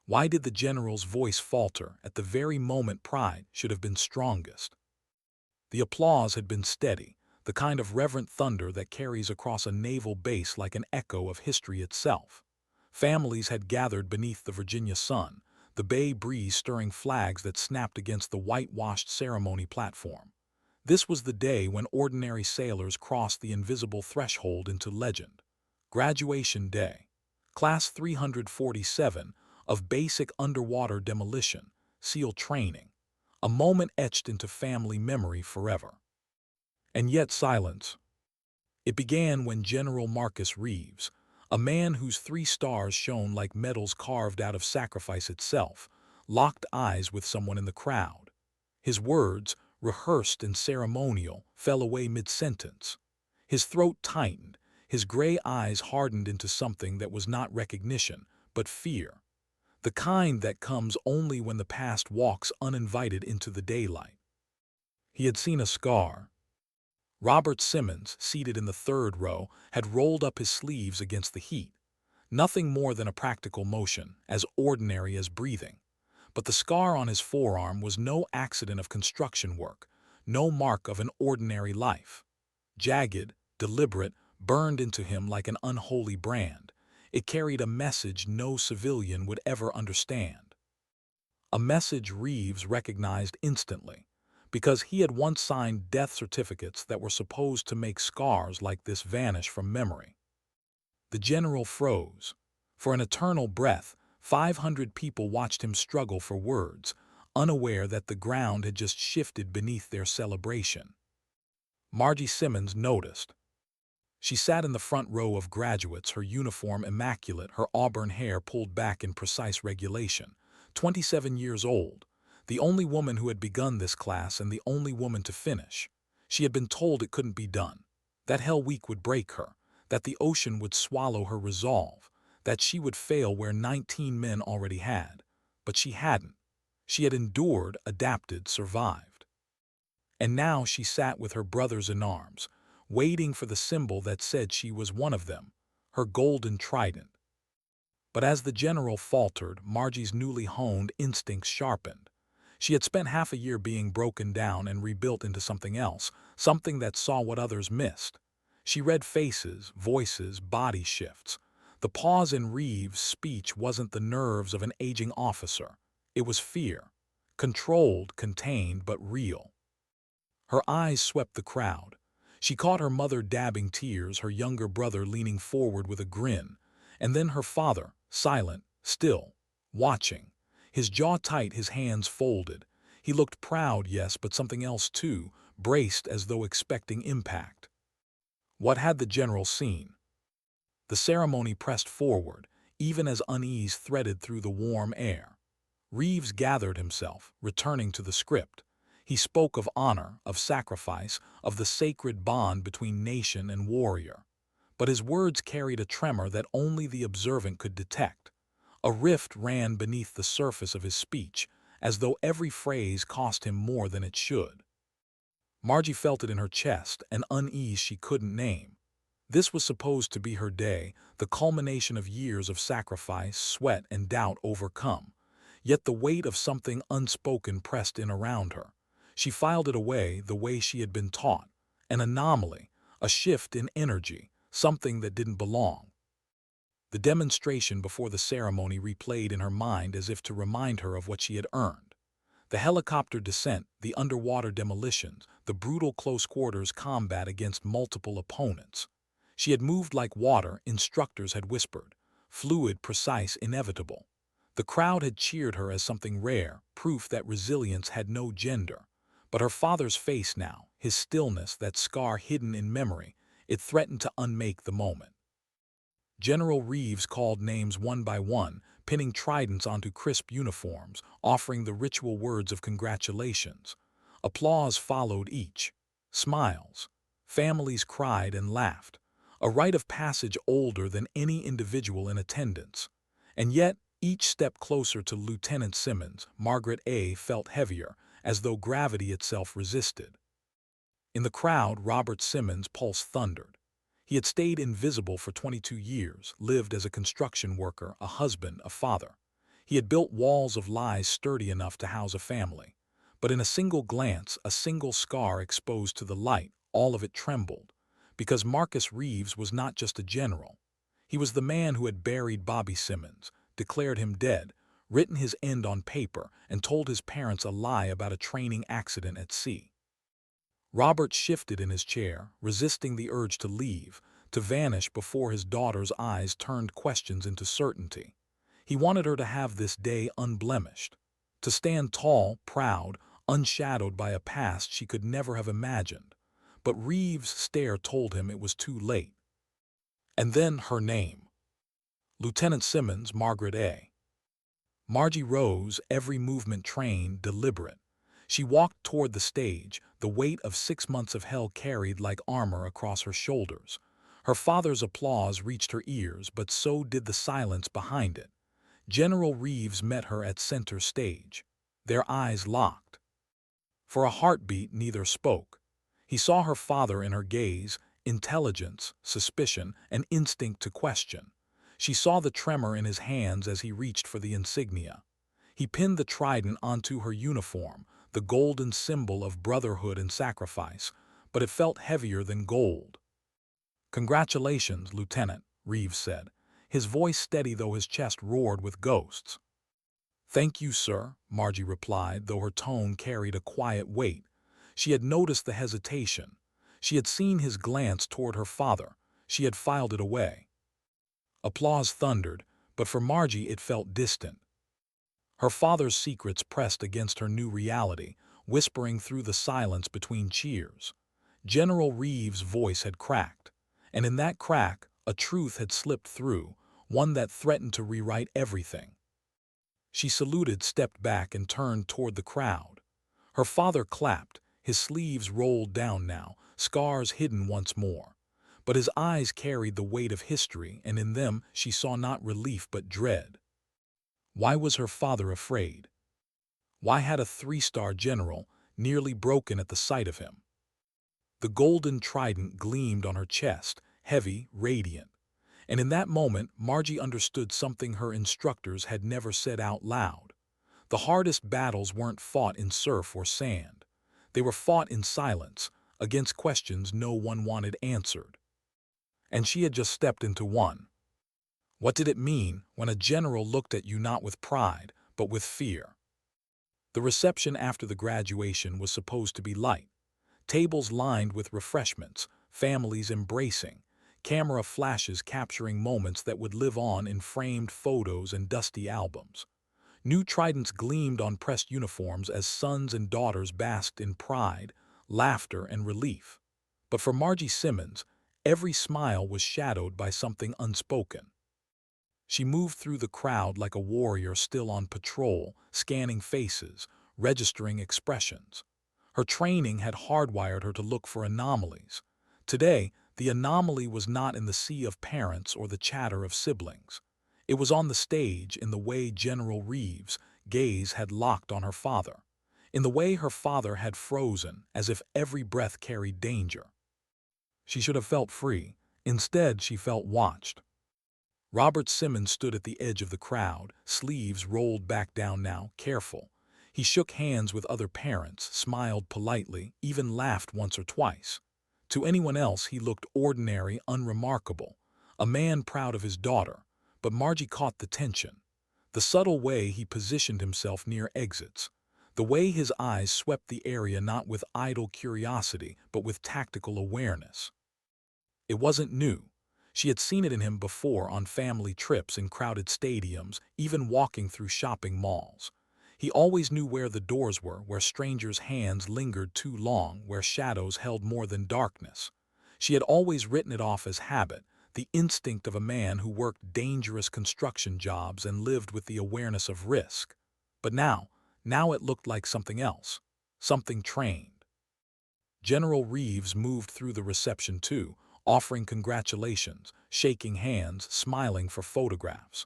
Why did the general's voice falter at the very moment pride should have been strongest? The applause had been steady, the kind of reverent thunder that carries across a naval base like an echo of history itself. Families had gathered beneath the Virginia sun, the bay breeze stirring flags that snapped against the whitewashed ceremony platform. This was the day when ordinary sailors crossed the invisible threshold into legend. Graduation Day. Class 347 of Basic Underwater Demolition, SEAL Training. A moment etched into family memory forever. And yet silence. It began when General Marcus Reeves, a man whose 3 stars shone like medals carved out of sacrifice itself, locked eyes with someone in the crowd. His words, rehearsed and ceremonial, fell away mid-sentence. His throat tightened, his gray eyes hardened into something that was not recognition, but fear. The kind that comes only when the past walks uninvited into the daylight. He had seen a scar. Robert Simmons, seated in the 3rd row, had rolled up his sleeves against the heat. Nothing more than a practical motion, as ordinary as breathing. But the scar on his forearm was no accident of construction work, no mark of an ordinary life. Jagged, deliberate, burned into him like an unholy brand. It carried a message no civilian would ever understand. A message Reeves recognized instantly, because he had once signed death certificates that were supposed to make scars like this vanish from memory. The general froze. For an eternal breath, 500 people watched him struggle for words, unaware that the ground had just shifted beneath their celebration. Margie Simmons noticed. She sat in the front row of graduates, her uniform immaculate, her auburn hair pulled back in precise regulation. 27 years old, the only woman who had begun this class and the only woman to finish. She had been told it couldn't be done, that Hell Week would break her, that the ocean would swallow her resolve, that she would fail where 19 men already had. But she hadn't. She had endured, adapted, survived. And now she sat with her brothers in arms, waiting for the symbol that said she was one of them, her golden trident. But as the general faltered, Margie's newly honed instincts sharpened. She had spent half a year being broken down and rebuilt into something else, something that saw what others missed. She read faces, voices, body shifts. The pause in Reeves' speech wasn't the nerves of an aging officer. It was fear. Controlled, contained, but real. Her eyes swept the crowd. She caught her mother dabbing tears, her younger brother leaning forward with a grin, and then her father, silent, still, watching. His jaw tight, his hands folded. He looked proud, yes, but something else too, braced as though expecting impact. What had the general seen? The ceremony pressed forward, even as unease threaded through the warm air. Reeves gathered himself, returning to the script. He spoke of honor, of sacrifice, of the sacred bond between nation and warrior. But his words carried a tremor that only the observant could detect. A rift ran beneath the surface of his speech, as though every phrase cost him more than it should. Margie felt it in her chest, an unease she couldn't name. This was supposed to be her day, the culmination of years of sacrifice, sweat, and doubt overcome. Yet the weight of something unspoken pressed in around her. She filed it away the way she had been taught. An anomaly, a shift in energy, something that didn't belong. The demonstration before the ceremony replayed in her mind as if to remind her of what she had earned. The helicopter descent, the underwater demolitions, the brutal close-quarters combat against multiple opponents. She had moved like water, instructors had whispered. Fluid, precise, inevitable. The crowd had cheered her as something rare, proof that resilience had no gender. But her father's face now, his stillness, that scar hidden in memory, it threatened to unmake the moment. General Reeves called names one by one, pinning tridents onto crisp uniforms, offering the ritual words of congratulations. Applause followed each. Smiles. Families cried and laughed. A rite of passage older than any individual in attendance. And yet, each step closer to Lieutenant Simmons, Margaret A. felt heavier, as though gravity itself resisted. In the crowd, Robert Simmons' pulse thundered. He had stayed invisible for 22 years, lived as a construction worker, a husband, a father. He had built walls of lies sturdy enough to house a family. But in a single glance, a single scar exposed to the light, all of it trembled. Because Marcus Reeves was not just a general. He was the man who had buried Bobby Simmons, declared him dead, written his end on paper, and told his parents a lie about a training accident at sea. Robert shifted in his chair, resisting the urge to leave, to vanish before his daughter's eyes turned questions into certainty. He wanted her to have this day unblemished, to stand tall, proud, unshadowed by a past she could never have imagined. But Reeves' stare told him it was too late. And then her name. Lieutenant Simmons, Margaret A. Margie rose, every movement trained, deliberate. She walked toward the stage, the weight of 6 months of hell carried like armor across her shoulders. Her father's applause reached her ears, but so did the silence behind it. General Reeves met her at center stage. Their eyes locked. For a heartbeat, neither spoke. He saw her father in her gaze, intelligence, suspicion, an instinct to question. She saw the tremor in his hands as he reached for the insignia. He pinned the trident onto her uniform, the golden symbol of brotherhood and sacrifice, but it felt heavier than gold. "Congratulations, Lieutenant," Reeves said, his voice steady though his chest roared with ghosts. "Thank you, sir," Margie replied, though her tone carried a quiet weight. She had noticed the hesitation. She had seen his glance toward her father. She had filed it away. Applause thundered, but for Margie it felt distant. Her father's secrets pressed against her new reality, whispering through the silence between cheers. General Reeves' voice had cracked, and in that crack, a truth had slipped through, one that threatened to rewrite everything. She saluted, stepped back, and turned toward the crowd. Her father clapped, his sleeves rolled down now, scars hidden once more. But his eyes carried the weight of history, and in them she saw not relief but dread. Why was her father afraid? Why had a 3-star general nearly broken at the sight of him? The golden trident gleamed on her chest, heavy, radiant. And in that moment, Margie understood something her instructors had never said out loud. The hardest battles weren't fought in surf or sand. They were fought in silence, against questions no one wanted answered. And she had just stepped into one. What did it mean when a general looked at you not with pride, but with fear? The reception after the graduation was supposed to be light. Tables lined with refreshments, families embracing, camera flashes capturing moments that would live on in framed photos and dusty albums. New tridents gleamed on pressed uniforms as sons and daughters basked in pride, laughter, and relief. But for Margie Simmons, every smile was shadowed by something unspoken. She moved through the crowd like a warrior still on patrol, scanning faces, registering expressions. Her training had hardwired her to look for anomalies. Today, the anomaly was not in the sea of parents or the chatter of siblings. It was on the stage, in the way General Reeves' gaze had locked on her father, in the way her father had frozen, as if every breath carried danger. She should have felt free. Instead, she felt watched. Robert Simmons stood at the edge of the crowd, sleeves rolled back down now, careful. He shook hands with other parents, smiled politely, even laughed once or twice. To anyone else he looked ordinary, unremarkable, a man proud of his daughter. But Margie caught the tension. The subtle way he positioned himself near exits. The way his eyes swept the area not with idle curiosity, but with tactical awareness. It wasn't new. She had seen it in him before on family trips in crowded stadiums, even walking through shopping malls. He always knew where the doors were, where strangers' hands lingered too long, where shadows held more than darkness. She had always written it off as habit, the instinct of a man who worked dangerous construction jobs and lived with the awareness of risk. But now it looked like something else, something trained. General Reeves moved through the reception too, offering congratulations, shaking hands, smiling for photographs.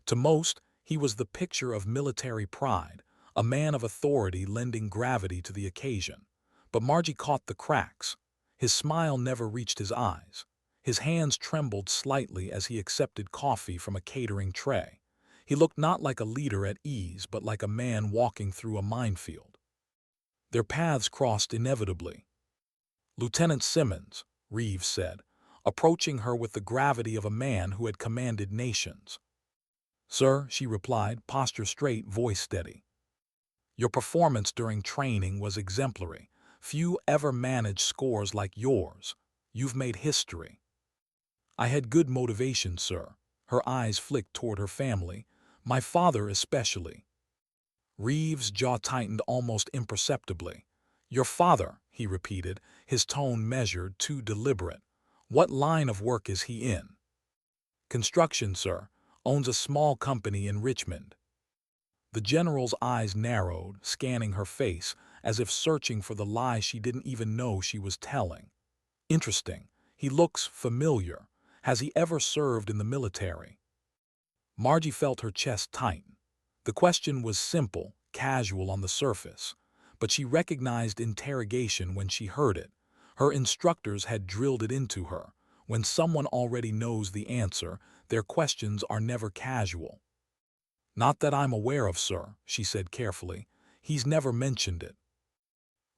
To most, he was the picture of military pride, a man of authority lending gravity to the occasion. But Margie caught the cracks. His smile never reached his eyes. His hands trembled slightly as he accepted coffee from a catering tray. He looked not like a leader at ease, but like a man walking through a minefield. Their paths crossed inevitably. "Lieutenant Simmons," Reeves said, approaching her with the gravity of a man who had commanded nations. "Sir," she replied, posture straight, voice steady. "Your performance during training was exemplary. Few ever managed scores like yours. You've made history." "I had good motivation, sir." Her eyes flicked toward her family, my father especially. Reeves' jaw tightened almost imperceptibly. "Your father," he repeated, his tone measured, too deliberate. "What line of work is he in?" "Construction, sir. Owns a small company in Richmond." The general's eyes narrowed, scanning her face, as if searching for the lie she didn't even know she was telling. "Interesting. He looks familiar. Has he ever served in the military?" Margie felt her chest tighten. The question was simple, casual on the surface, but she recognized interrogation when she heard it. Her instructors had drilled it into her. When someone already knows the answer, their questions are never casual. "Not that I'm aware of, sir," she said carefully. "He's never mentioned it."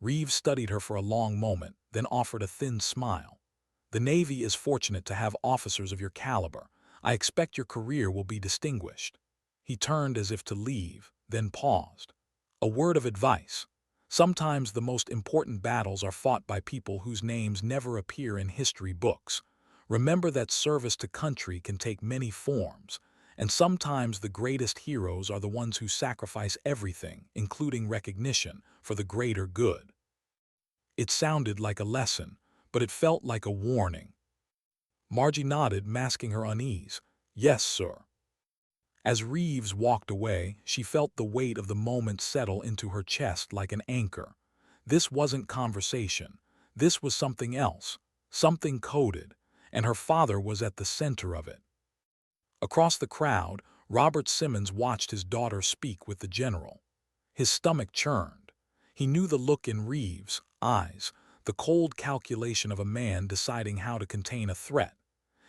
Reeves studied her for a long moment, then offered a thin smile. "The Navy is fortunate to have officers of your caliber. I expect your career will be distinguished." He turned as if to leave, then paused. "A word of advice. Sometimes the most important battles are fought by people whose names never appear in history books. Remember that service to country can take many forms, and sometimes the greatest heroes are the ones who sacrifice everything, including recognition, for the greater good." It sounded like a lesson, but it felt like a warning. Margie nodded, masking her unease. "Yes, sir." As Reeves walked away, she felt the weight of the moment settle into her chest like an anchor. This wasn't conversation. This was something else, something coded, and her father was at the center of it. Across the crowd, Robert Simmons watched his daughter speak with the general. His stomach churned. He knew the look in Reeves' eyes, the cold calculation of a man deciding how to contain a threat.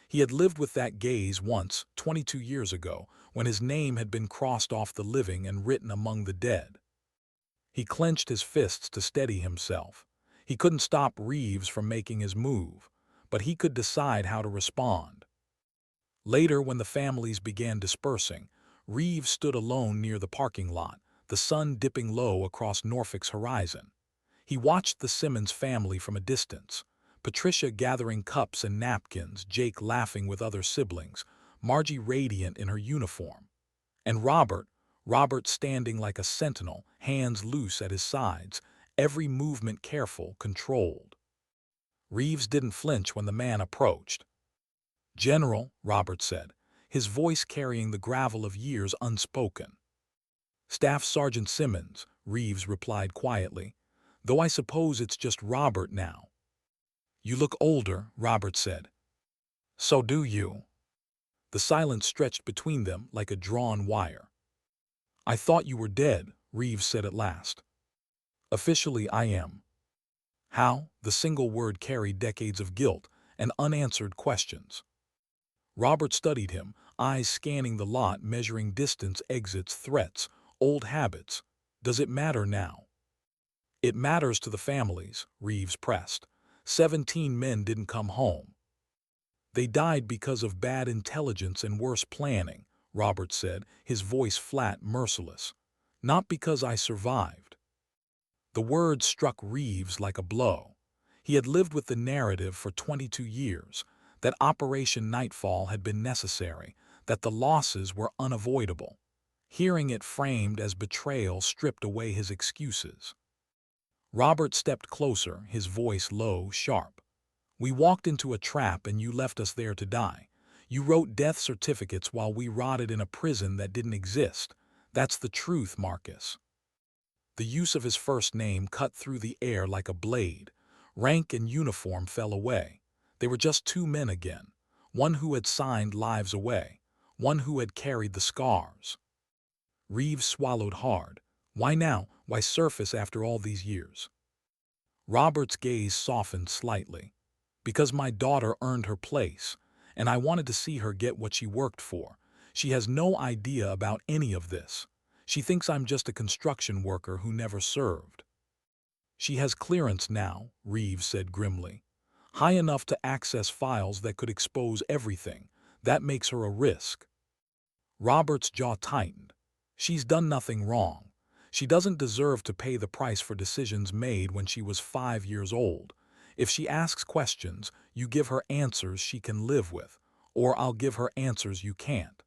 He had lived with that gaze once, 22 years ago, when his name had been crossed off the living and written among the dead. He clenched his fists to steady himself. He couldn't stop Reeves from making his move, but he could decide how to respond. Later, when the families began dispersing, Reeves stood alone near the parking lot, the sun dipping low across Norfolk's horizon. He watched the Simmons family from a distance. Patricia gathering cups and napkins, Jake laughing with other siblings, Margie radiant in her uniform. And Robert standing like a sentinel, hands loose at his sides, every movement careful, controlled. Reeves didn't flinch when the man approached. "General," Robert said, his voice carrying the gravel of years unspoken. "Staff Sergeant Simmons," Reeves replied quietly, "though I suppose it's just Robert now." "You look older," Robert said. "So do you." The silence stretched between them like a drawn wire. "I thought you were dead," Reeves said at last. "Officially, I am." How? The single word carried decades of guilt and unanswered questions. Robert studied him, eyes scanning the lot, measuring distance, exits, threats, old habits. "Does it matter now?" "It matters to the families," Reeves pressed. 17 men didn't come home. "They died because of bad intelligence and worse planning," Robert said, his voice flat, merciless. "Not because I survived." The words struck Reeves like a blow. He had lived with the narrative for 22 years, that Operation Nightfall had been necessary, that the losses were unavoidable. Hearing it framed as betrayal stripped away his excuses. Robert stepped closer, his voice low, sharp. "We walked into a trap and you left us there to die. You wrote death certificates while we rotted in a prison that didn't exist. That's the truth, Marcus." The use of his first name cut through the air like a blade. Rank and uniform fell away. They were just two men again, one who had signed lives away, one who had carried the scars. Reeves swallowed hard. Why now? Why surface after all these years? Robert's gaze softened slightly. "Because my daughter earned her place, and I wanted to see her get what she worked for. She has no idea about any of this. She thinks I'm just a construction worker who never served. She has clearance now, Reeves said grimly. High enough to access files that could expose everything. That makes her a risk. Robert's jaw tightened. She's done nothing wrong. She doesn't deserve to pay the price for decisions made when she was 5 years old. If she asks questions, you give her answers she can live with, or I'll give her answers you can't.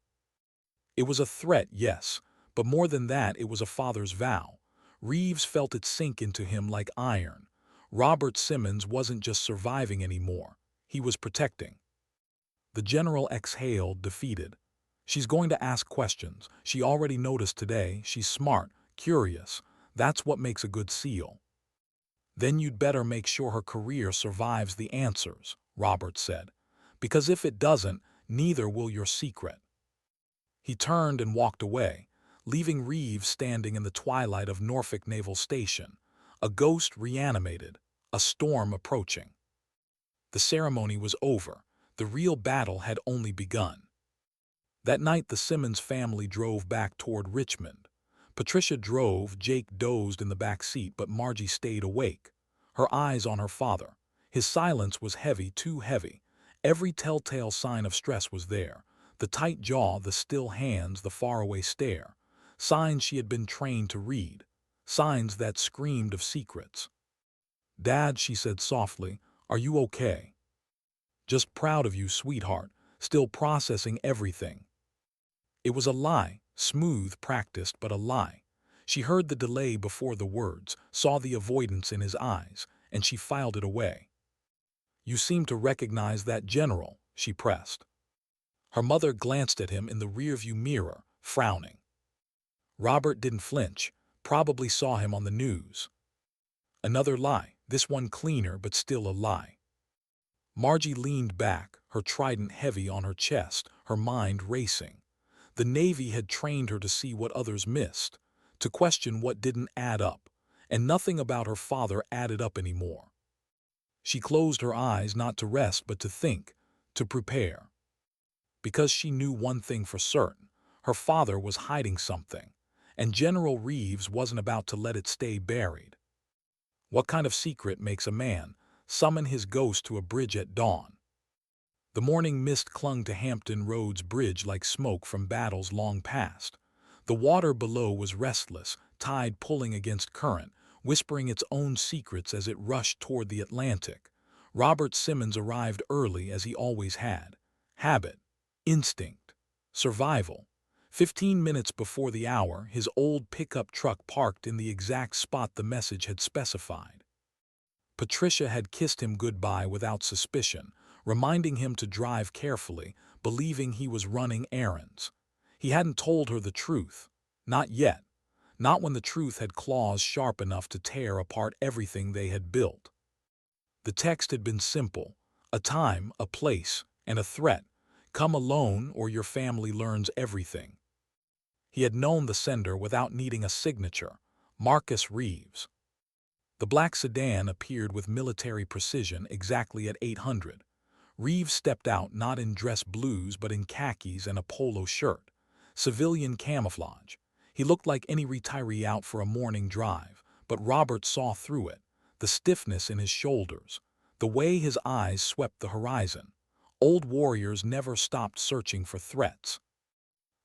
It was a threat, yes, but more than that, it was a father's vow. Reeves felt it sink into him like iron. Robert Simmons wasn't just surviving anymore. He was protecting. The general exhaled, defeated. She's going to ask questions. She already noticed today. She's smart, curious. That's what makes a good SEAL. Then you'd better make sure her career survives the answers, Robert said. Because if it doesn't, neither will your secret. He turned and walked away, leaving Reeves standing in the twilight of Norfolk Naval Station, a ghost reanimated, a storm approaching. The ceremony was over. The real battle had only begun. That night the Simmons family drove back toward Richmond. Patricia drove, Jake dozed in the back seat, but Margie stayed awake, her eyes on her father. His silence was heavy, too heavy. Every telltale sign of stress was there. The tight jaw, the still hands, the faraway stare. Signs she had been trained to read. Signs that screamed of secrets. "Dad," she said softly, "are you okay?" "Just proud of you, sweetheart. Still processing everything." It was a lie, smooth, practiced, but a lie. She heard the delay before the words, saw the avoidance in his eyes, and she filed it away. "You seem to recognize that, General," she pressed. Her mother glanced at him in the rearview mirror, frowning. Robert didn't flinch, probably saw him on the news. Another lie, this one cleaner but still a lie. Margie leaned back, her trident heavy on her chest, her mind racing. The Navy had trained her to see what others missed, to question what didn't add up, and nothing about her father added up anymore. She closed her eyes not to rest but to think, to prepare. Because she knew one thing for certain, her father was hiding something, and General Reeves wasn't about to let it stay buried. What kind of secret makes a man summon his ghost to a bridge at dawn? The morning mist clung to Hampton Roads Bridge like smoke from battles long past. The water below was restless, tide pulling against current, whispering its own secrets as it rushed toward the Atlantic. Robert Simmons arrived early as he always had. Habit, instinct, survival. 15 minutes before the hour, his old pickup truck parked in the exact spot the message had specified. Patricia had kissed him goodbye without suspicion, reminding him to drive carefully, believing he was running errands. He hadn't told her the truth. Not yet. Not when the truth had claws sharp enough to tear apart everything they had built. The text had been simple: a time, a place, and a threat. Come alone or your family learns everything. He had known the sender without needing a signature: Marcus Reeves. The black sedan appeared with military precision exactly at 800. Reeves stepped out not in dress blues but in khakis and a polo shirt. Civilian camouflage. He looked like any retiree out for a morning drive, but Robert saw through it. The stiffness in his shoulders. The way his eyes swept the horizon. Old warriors never stopped searching for threats.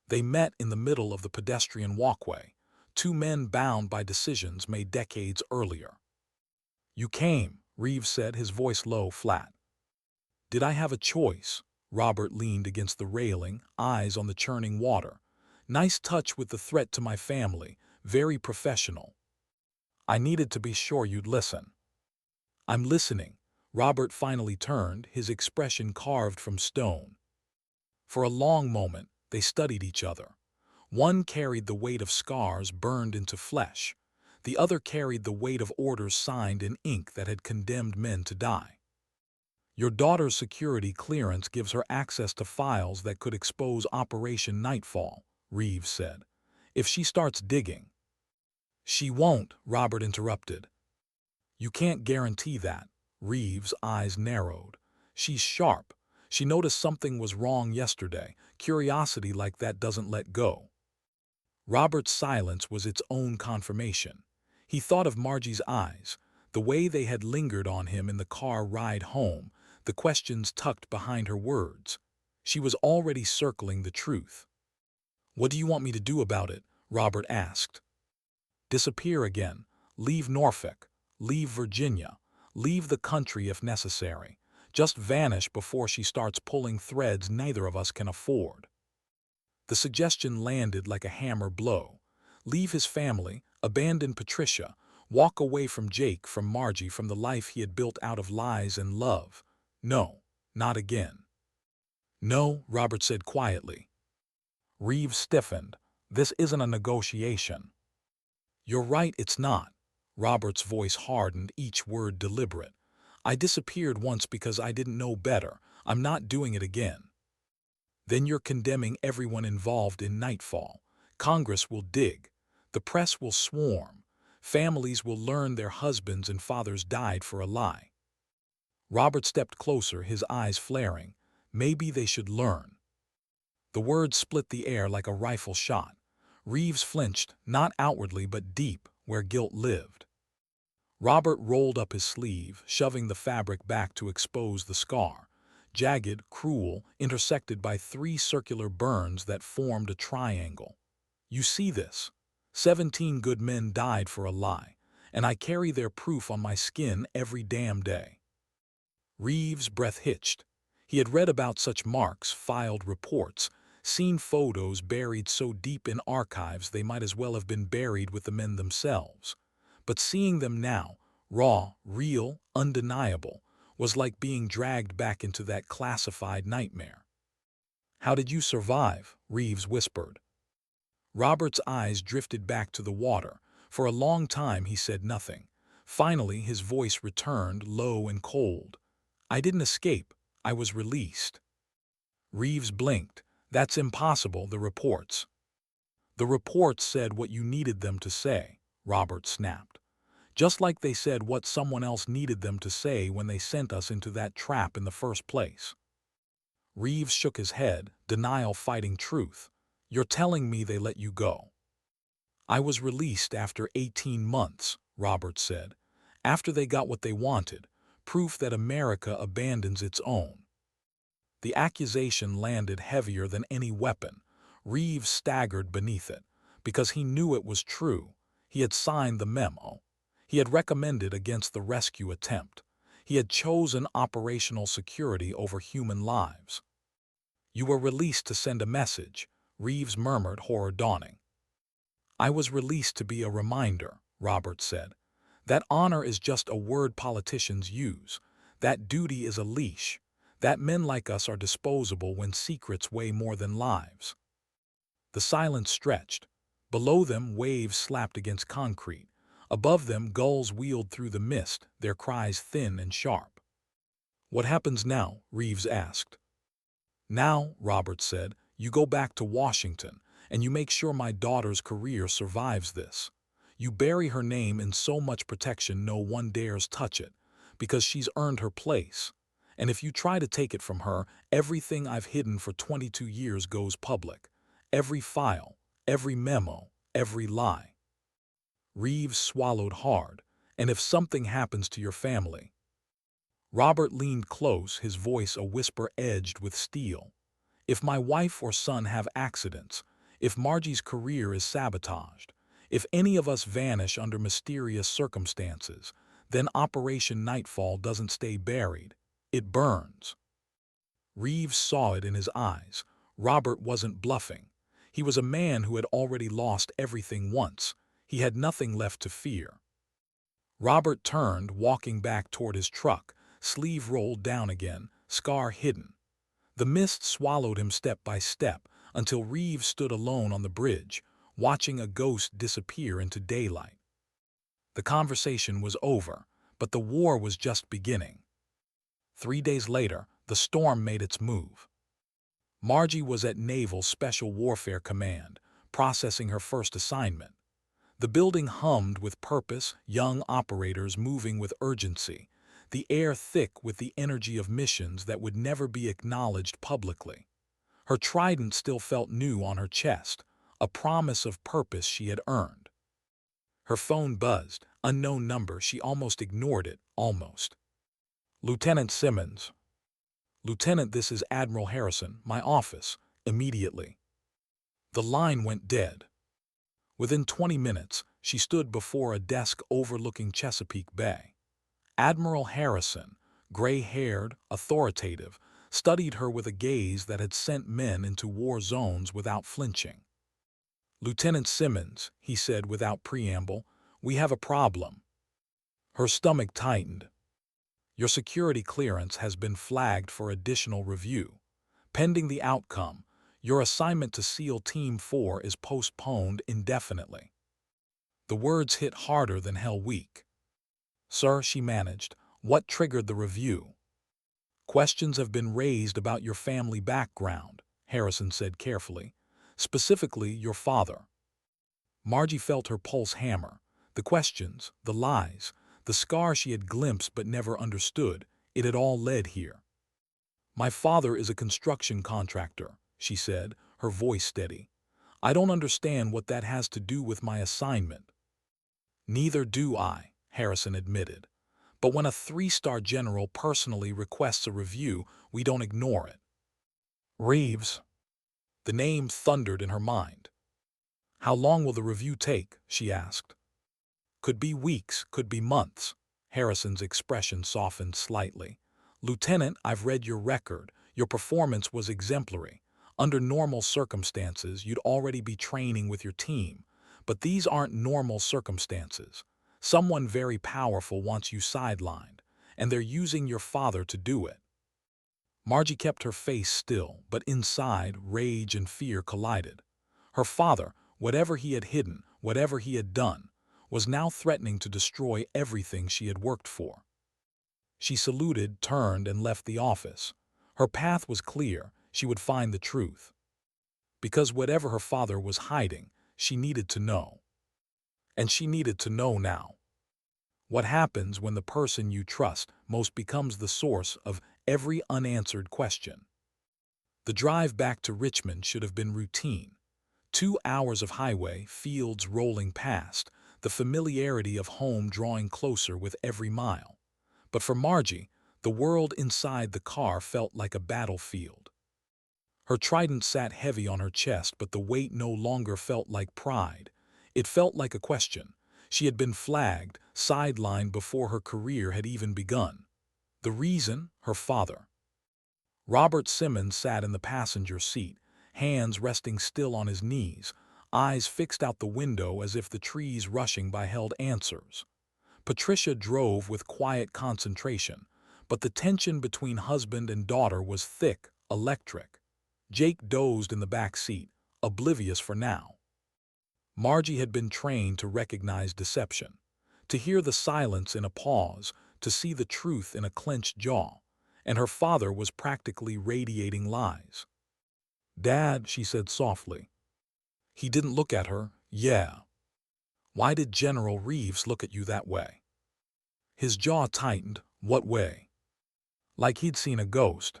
They met in the middle of the pedestrian walkway. Two men bound by decisions made decades earlier. "You came," Reeves said, his voice low, flat. "Did I have a choice?" Robert leaned against the railing, eyes on the churning water. "Nice touch with the threat to my family, very professional. I needed to be sure you'd listen." "I'm listening." Robert finally turned, his expression carved from stone. For a long moment, they studied each other. One carried the weight of scars burned into flesh. The other carried the weight of orders signed in ink that had condemned men to die. "Your daughter's security clearance gives her access to files that could expose Operation Nightfall," Reeves said. "If she starts digging—" "She won't," Robert interrupted. "You can't guarantee that." Reeves' eyes narrowed. "She's sharp. She noticed something was wrong yesterday. Curiosity like that doesn't let go. Robert's silence was its own confirmation. He thought of Margie's eyes, the way they had lingered on him in the car ride home, the questions tucked behind her words. She was already circling the truth. "What do you want me to do about it?" Robert asked. "Disappear again. Leave Norfolk. Leave Virginia. Leave the country if necessary. Just vanish before she starts pulling threads neither of us can afford." The suggestion landed like a hammer blow. Leave his family, abandon Patricia, walk away from Jake, from Margie, from the life he had built out of lies and love. No, not again. "No," Robert said quietly. Reeves stiffened. "This isn't a negotiation." "You're right, it's not." Robert's voice hardened, each word deliberate. "I disappeared once because I didn't know better. I'm not doing it again." "Then you're condemning everyone involved in Nightfall. Congress will dig. The press will swarm. Families will learn their husbands and fathers died for a lie." Robert stepped closer, his eyes flaring. "Maybe they should learn." The words split the air like a rifle shot. Reeves flinched, not outwardly but deep, where guilt lived. Robert rolled up his sleeve, shoving the fabric back to expose the scar. Jagged, cruel, intersected by 3 circular burns that formed a triangle. "You see this? 17 good men died for a lie, and I carry their proof on my skin every damn day." Reeves' breath hitched. He had read about such marks, filed reports, seen photos buried so deep in archives they might as well have been buried with the men themselves. But seeing them now, raw, real, undeniable, was like being dragged back into that classified nightmare. "How did you survive?" Reeves whispered. Robert's eyes drifted back to the water. For a long time he said nothing. Finally his voice returned, low and cold. "I didn't escape. I was released." Reeves blinked. "That's impossible, the reports." "The reports said what you needed them to say," Robert snapped. "Just like they said what someone else needed them to say when they sent us into that trap in the first place." Reeves shook his head, denial fighting truth. "You're telling me they let you go?" "I was released after 18 months, Robert said. "After they got what they wanted, proof that America abandons its own." The accusation landed heavier than any weapon. Reeves staggered beneath it, because he knew it was true. He had signed the memo. He had recommended against the rescue attempt. He had chosen operational security over human lives. "You were released to send a message," Reeves murmured, horror dawning. "I was released to be a reminder," Robert said. "That honor is just a word politicians use. That duty is a leash. That men like us are disposable when secrets weigh more than lives." The silence stretched. Below them waves slapped against concrete. Above them gulls wheeled through the mist, their cries thin and sharp. "What happens now?" Reeves asked. "Now," Robert said, "you go back to Washington, and you make sure my daughter's career survives this. You bury her name in so much protection no one dares touch it, because she's earned her place. And if you try to take it from her, everything I've hidden for 22 years goes public. Every file, every memo, every lie." Reeves swallowed hard. "And if something happens to your family?" Robert leaned close, his voice a whisper edged with steel. "If my wife or son have accidents, if Margie's career is sabotaged, if any of us vanish under mysterious circumstances, then Operation Nightfall doesn't stay buried. It burns." Reeves saw it in his eyes. Robert wasn't bluffing. He was a man who had already lost everything once. He had nothing left to fear. Robert turned, walking back toward his truck, sleeve rolled down again, scar hidden. The mist swallowed him step by step until Reeves stood alone on the bridge, watching a ghost disappear into daylight. The conversation was over, but the war was just beginning. 3 days later, the storm made its move. Margie was at Naval Special Warfare Command, processing her first assignment. The building hummed with purpose, young operators moving with urgency. the air thick with the energy of missions that would never be acknowledged publicly. Her trident still felt new on her chest, a promise of purpose she had earned. Her phone buzzed, unknown number, she almost ignored it, almost. Lieutenant Simmons. Lieutenant, this is Admiral Harrison, my office, immediately. The line went dead. Within 20 minutes, she stood before a desk overlooking Chesapeake Bay. Admiral Harrison, gray-haired, authoritative, studied her with a gaze that had sent men into war zones without flinching. Lieutenant Simmons, he said without preamble, we have a problem. Her stomach tightened. Your security clearance has been flagged for additional review. Pending the outcome, your assignment to SEAL Team 4 is postponed indefinitely. The words hit harder than hell weak. Sir, she managed, what triggered the review? Questions have been raised about your family background, Harrison said carefully, specifically your father. Margie felt her pulse hammer. The questions, the lies, the scar she had glimpsed but never understood, it had all led here. My father is a construction contractor, she said, her voice steady. I don't understand what that has to do with my assignment. Neither do I, Harrison admitted. But when a 3-star general personally requests a review, we don't ignore it. Reeves. The name thundered in her mind. How long will the review take? She asked. Could be weeks, could be months. Harrison's expression softened slightly. Lieutenant, I've read your record. Your performance was exemplary. Under normal circumstances, you'd already be training with your team. But these aren't normal circumstances. Someone very powerful wants you sidelined, and they're using your father to do it. Margie kept her face still, but inside, rage and fear collided. Her father, whatever he had hidden, whatever he had done, was now threatening to destroy everything she had worked for. She saluted, turned, and left the office. Her path was clear. She would find the truth. Because whatever her father was hiding, she needed to know. And she needed to know now. What happens when the person you trust most becomes the source of every unanswered question? The drive back to Richmond should have been routine. 2 hours of highway, fields rolling past, the familiarity of home drawing closer with every mile. But for Margie, the world inside the car felt like a battlefield. Her trident sat heavy on her chest, but the weight no longer felt like pride. It felt like a question. She had been flagged, sidelined before her career had even begun. The reason? Her father. Robert Simmons sat in the passenger seat, hands resting still on his knees, eyes fixed out the window as if the trees rushing by held answers. Patricia drove with quiet concentration, but the tension between husband and daughter was thick, electric. Jake dozed in the back seat, oblivious for now. Margie had been trained to recognize deception, to hear the silence in a pause, to see the truth in a clenched jaw, and her father was practically radiating lies. Dad, she said softly. He didn't look at her. Yeah. Why did General Reeves look at you that way? His jaw tightened. What way? Like he'd seen a ghost.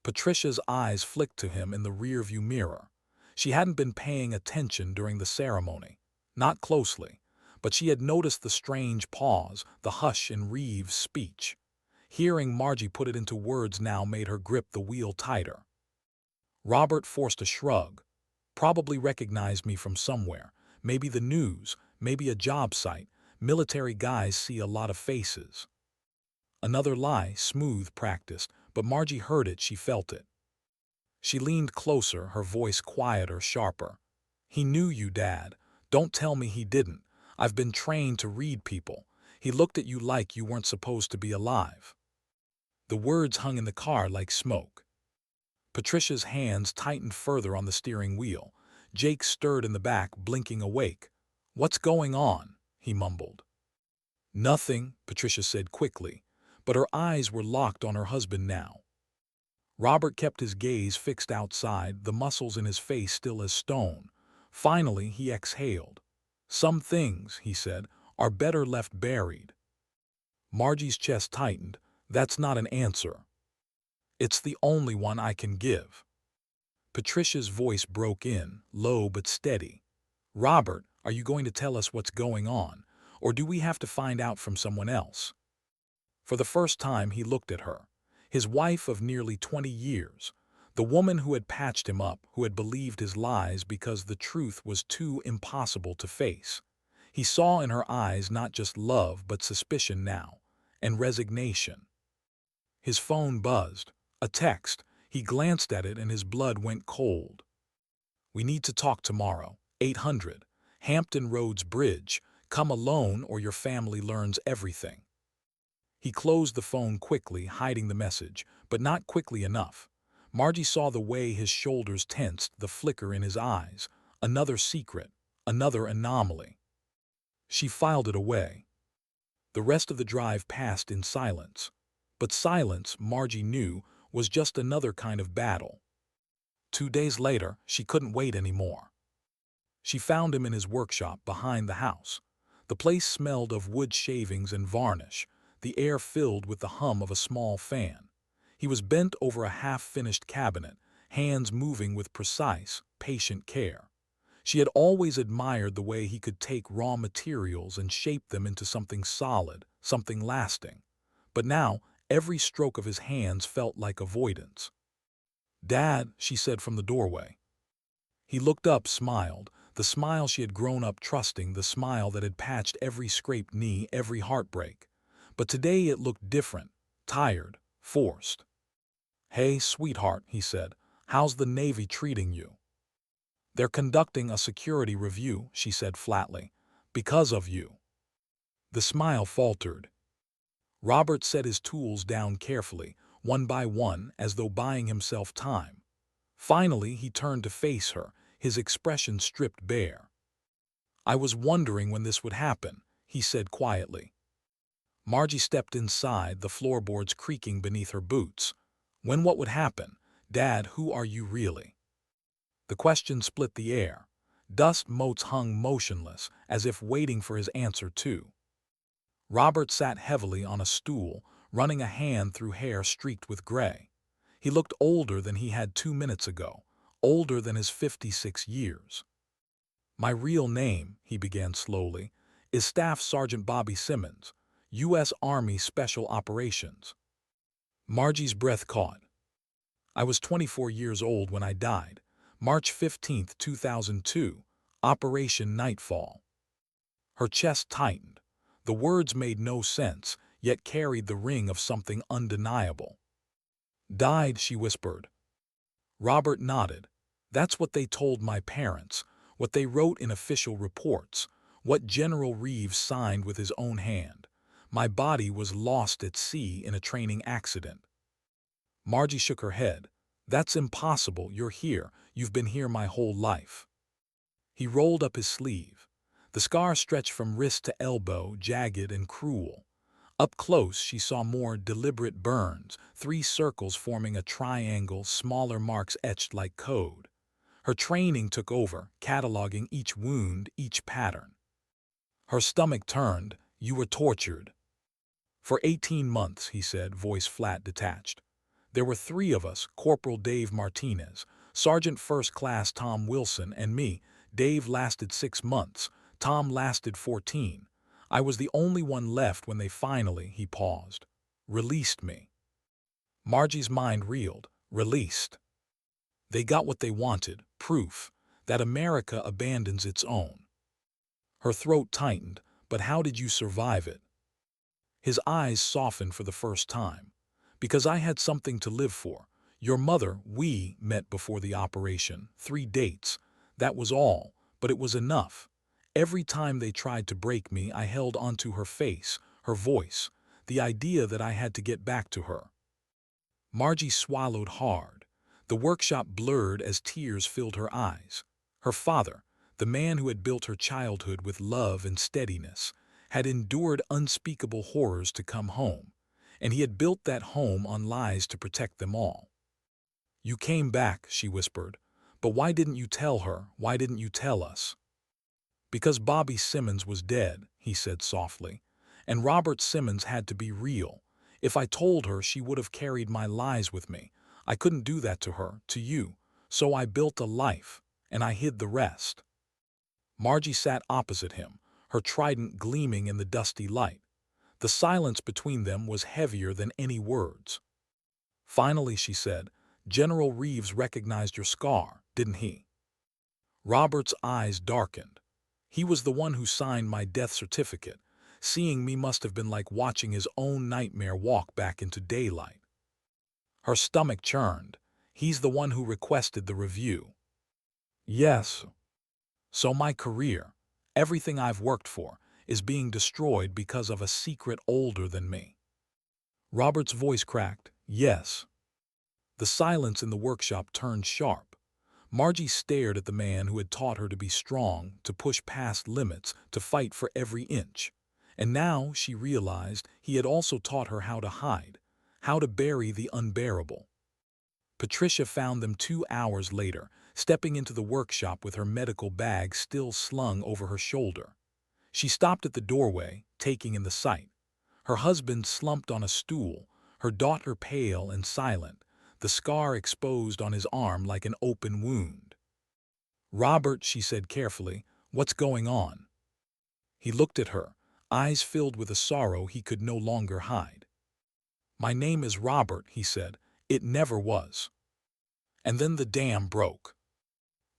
Patricia's eyes flicked to him in the rearview mirror. She hadn't been paying attention during the ceremony. Not closely, but she had noticed the strange pause, the hush in Reeves' speech. Hearing Margie put it into words now made her grip the wheel tighter. Robert forced a shrug. Probably recognized me from somewhere. Maybe the news, maybe a job site. Military guys see a lot of faces. Another lie, smooth, practiced, but Margie heard it, she felt it. She leaned closer, her voice quieter, sharper. He knew you, Dad. Don't tell me he didn't. I've been trained to read people. He looked at you like you weren't supposed to be alive. The words hung in the car like smoke. Patricia's hands tightened further on the steering wheel. Jake stirred in the back, blinking awake. What's going on? He mumbled. Nothing, Patricia said quickly, but her eyes were locked on her husband now. Robert kept his gaze fixed outside, the muscles in his face still as stone. Finally, he exhaled. Some things, he said, are better left buried. Margie's chest tightened. That's not an answer. It's the only one I can give. Patricia's voice broke in, low but steady. Robert, are you going to tell us what's going on, or do we have to find out from someone else? For the first time he looked at her, his wife of nearly 20 years, the woman who had patched him up, who had believed his lies because the truth was too impossible to face. He saw in her eyes not just love but suspicion now, and resignation. His phone buzzed. A text. He glanced at it and his blood went cold. We need to talk tomorrow. 800. Hampton Roads Bridge. Come alone or your family learns everything. He closed the phone quickly, hiding the message, but not quickly enough. Margie saw the way his shoulders tensed, the flicker in his eyes. Another secret. Another anomaly. She filed it away. The rest of the drive passed in silence. But silence, Margie knew, was just another kind of battle. 2 days later, she couldn't wait anymore. She found him in his workshop behind the house. The place smelled of wood shavings and varnish, the air filled with the hum of a small fan. He was bent over a half-finished cabinet, hands moving with precise, patient care. She had always admired the way he could take raw materials and shape them into something solid, something lasting. But now, every stroke of his hands felt like avoidance. "Dad," she said from the doorway. He looked up, smiled, the smile she had grown up trusting, the smile that had patched every scraped knee, every heartbreak. But today it looked different, tired, forced. "Hey, sweetheart," he said, "how's the Navy treating you?" "They're conducting a security review," she said flatly. "Because of you." The smile faltered. Robert set his tools down carefully, one by one, as though buying himself time. Finally, he turned to face her, his expression stripped bare. "I was wondering when this would happen," he said quietly. Margie stepped inside, the floorboards creaking beneath her boots. "When what would happen? Dad, who are you really?" The question split the air. Dust motes hung motionless, as if waiting for his answer too. Robert sat heavily on a stool, running a hand through hair streaked with gray. He looked older than he had 2 minutes ago, older than his 56 years. "My real name," he began slowly, "is Staff Sergeant Bobby Simmons, U.S. Army Special Operations." Margie's breath caught. "I was 24 years old when I died. March 15, 2002, Operation Nightfall." Her chest tightened. The words made no sense, yet carried the ring of something undeniable. "Died," she whispered. Robert nodded. "That's what they told my parents, what they wrote in official reports, what General Reeves signed with his own hand. My body was lost at sea in a training accident." Margie shook her head. "That's impossible. You're here. You've been here my whole life." He rolled up his sleeve. The scar stretched from wrist to elbow, jagged and cruel. Up close, she saw more deliberate burns, 3 circles forming a triangle, smaller marks etched like code. Her training took over, cataloging each wound, each pattern. Her stomach turned. "You were tortured." "For 18 months, he said, voice flat, detached. "There were 3 of us, Corporal Dave Martinez, Sergeant First Class Tom Wilson, and me. Dave lasted 6 months. Tom lasted 14. I was the only one left when they finally," he paused, "released me." Margie's mind reeled. Released. They got what they wanted, proof that America abandons its own. Her throat tightened. "But how did you survive it?" His eyes softened for the first time. "Because I had something to live for. Your mother, we met before the operation, 3 dates. That was all, but it was enough. Every time they tried to break me, I held onto her face, her voice, the idea that I had to get back to her." Margie swallowed hard. The workshop blurred as tears filled her eyes. Her father, the man who had built her childhood with love and steadiness, had endured unspeakable horrors to come home, and he had built that home on lies to protect them all. "You came back," she whispered. "But why didn't you tell her? Why didn't you tell us?" "Because Bobby Simmons was dead," he said softly, And Robert Simmons had to be real. If I told her, she would have carried my lies with me. I couldn't do that to her, to you. So I built a life, and I hid the rest. Margie sat opposite him, her trident gleaming in the dusty light. The silence between them was heavier than any words. Finally, she said, "General Reeves recognized your scar, didn't he?" Robert's eyes darkened. He was the one who signed my death certificate. Seeing me must have been like watching his own nightmare walk back into daylight. Her stomach churned. He's the one who requested the review. Yes. So my career, everything I've worked for, is being destroyed because of a secret older than me. Robert's voice cracked. Yes. The silence in the workshop turned sharp. Margie stared at the man who had taught her to be strong, to push past limits, to fight for every inch. And now she realized he had also taught her how to hide, how to bury the unbearable. Patricia found them 2 hours later, stepping into the workshop with her medical bag still slung over her shoulder. She stopped at the doorway, taking in the sight. Her husband slumped on a stool, her daughter pale and silent, the scar exposed on his arm like an open wound. "Robert," she said carefully, "what's going on?" He looked at her, eyes filled with a sorrow he could no longer hide. "My name is Robert," he said. "It never was." And then the dam broke.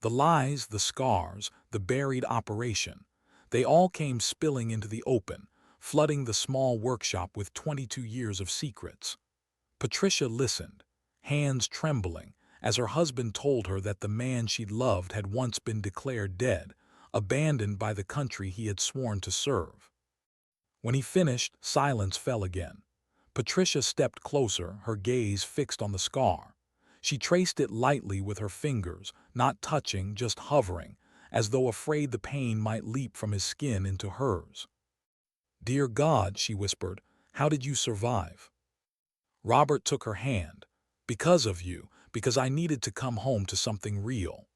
The lies, the scars, the buried operation, they all came spilling into the open, flooding the small workshop with 22 years of secrets. Patricia listened, hands trembling, as her husband told her that the man she'd loved had once been declared dead, abandoned by the country he had sworn to serve. When he finished, silence fell again. Patricia stepped closer, her gaze fixed on the scar. She traced it lightly with her fingers, not touching, just hovering, as though afraid the pain might leap from his skin into hers. "Dear God," she whispered, "how did you survive?" Robert took her hand. "Because of you, because I needed to come home to something real."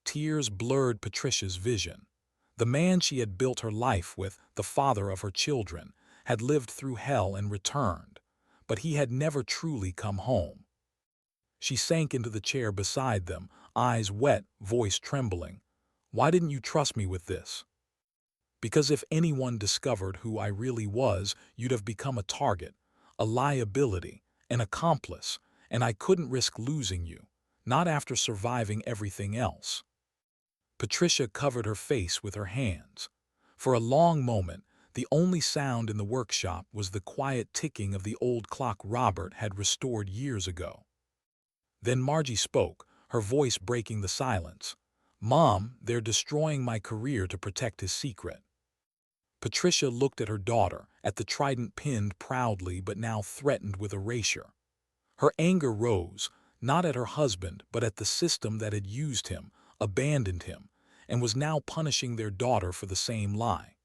Tears blurred Patricia's vision. The man she had built her life with, the father of her children, had lived through hell and returned, but he had never truly come home. She sank into the chair beside them, eyes wet, voice trembling. "Why didn't you trust me with this?" "Because if anyone discovered who I really was, you'd have become a target, a liability, an accomplice, and I couldn't risk losing you, not after surviving everything else." Patricia covered her face with her hands. For a long moment, the only sound in the workshop was the quiet ticking of the old clock Robert had restored years ago. Then Margie spoke, her voice breaking the silence. "Mom, they're destroying my career to protect his secret." Patricia looked at her daughter, at the trident pinned proudly but now threatened with erasure. Her anger rose, not at her husband but at the system that had used him, abandoned him, and was now punishing their daughter for the same lie.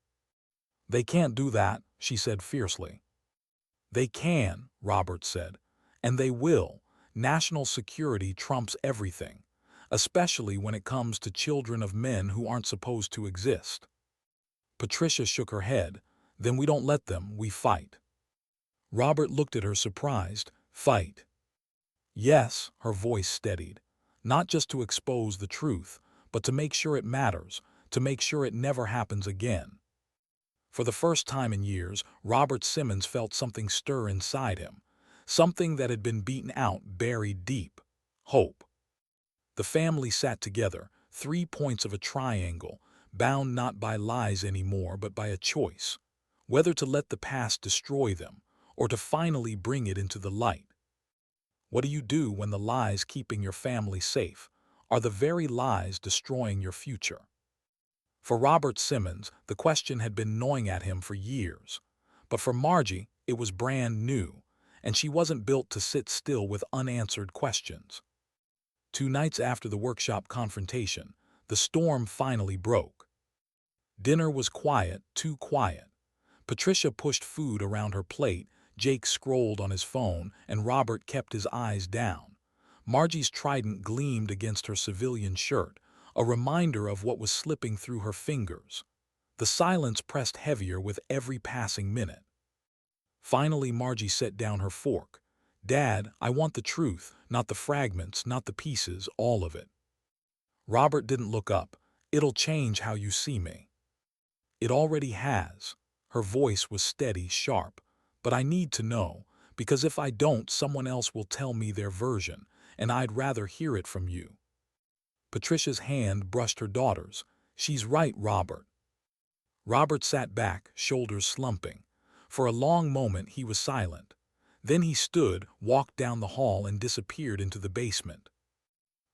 "They can't do that," she said fiercely. "They can," Robert said, "and they will. National security trumps everything, especially when it comes to children of men who aren't supposed to exist." Patricia shook her head. "Then we don't let them, we fight." Robert looked at her surprised. "Fight?" "Yes," her voice steadied. "Not just to expose the truth, but to make sure it matters, to make sure it never happens again." For the first time in years, Robert Simmons felt something stir inside him, something that had been beaten out, buried deep. Hope. The family sat together, 3 points of a triangle, bound not by lies anymore but by a choice, whether to let the past destroy them or to finally bring it into the light. What do you do when the lies keeping your family safe are the very lies destroying your future? For Robert Simmons, the question had been gnawing at him for years. But for Margie, it was brand new, and she wasn't built to sit still with unanswered questions. 2 nights after the workshop confrontation, the storm finally broke. Dinner was quiet, too quiet. Patricia pushed food around her plate, Jake scrolled on his phone, and Robert kept his eyes down. Margie's trident gleamed against her civilian shirt, a reminder of what was slipping through her fingers. The silence pressed heavier with every passing minute. Finally, Margie set down her fork. "Dad, I want the truth, not the fragments, not the pieces, all of it." Robert didn't look up. "It'll change how you see me." "It already has." Her voice was steady, sharp. "But I need to know, because if I don't, someone else will tell me their version, and I'd rather hear it from you." Patricia's hand brushed her daughter's. "She's right, Robert." Robert sat back, shoulders slumping. For a long moment he was silent. Then he stood, walked down the hall, and disappeared into the basement.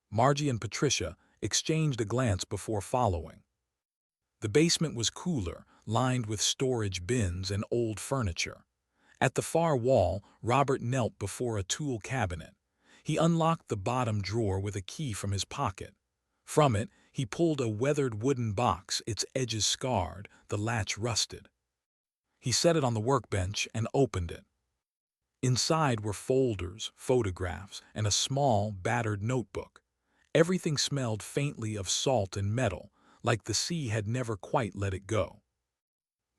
Margie and Patricia exchanged a glance before following. The basement was cooler, lined with storage bins and old furniture. At the far wall, Robert knelt before a tool cabinet. He unlocked the bottom drawer with a key from his pocket. From it, he pulled a weathered wooden box, its edges scarred, the latch rusted. He set it on the workbench and opened it. Inside were folders, photographs, and a small, battered notebook. Everything smelled faintly of salt and metal, like the sea had never quite let it go.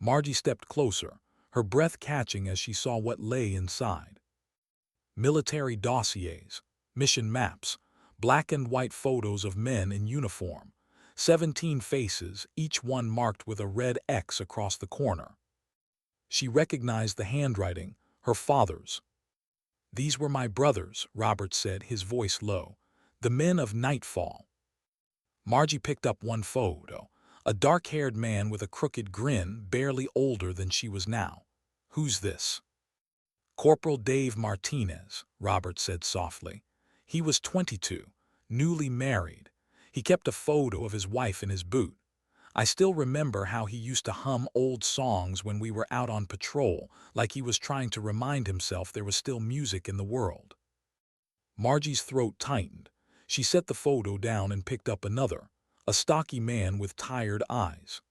Margie stepped closer, her breath catching as she saw what lay inside. Military dossiers, mission maps, black and white photos of men in uniform, 17 faces, each one marked with a red X across the corner. She recognized the handwriting, her father's. "These were my brothers," Robert said, his voice low. "The men of Nightfall." Margie picked up one photo, a dark-haired man with a crooked grin, barely older than she was now. "Who's this?" "Corporal Dave Martinez," Robert said softly. He was 22, newly married. He kept a photo of his wife in his boot. "I still remember how he used to hum old songs when we were out on patrol, like he was trying to remind himself there was still music in the world." Margie's throat tightened. She set the photo down and picked up another, a stocky man with tired eyes.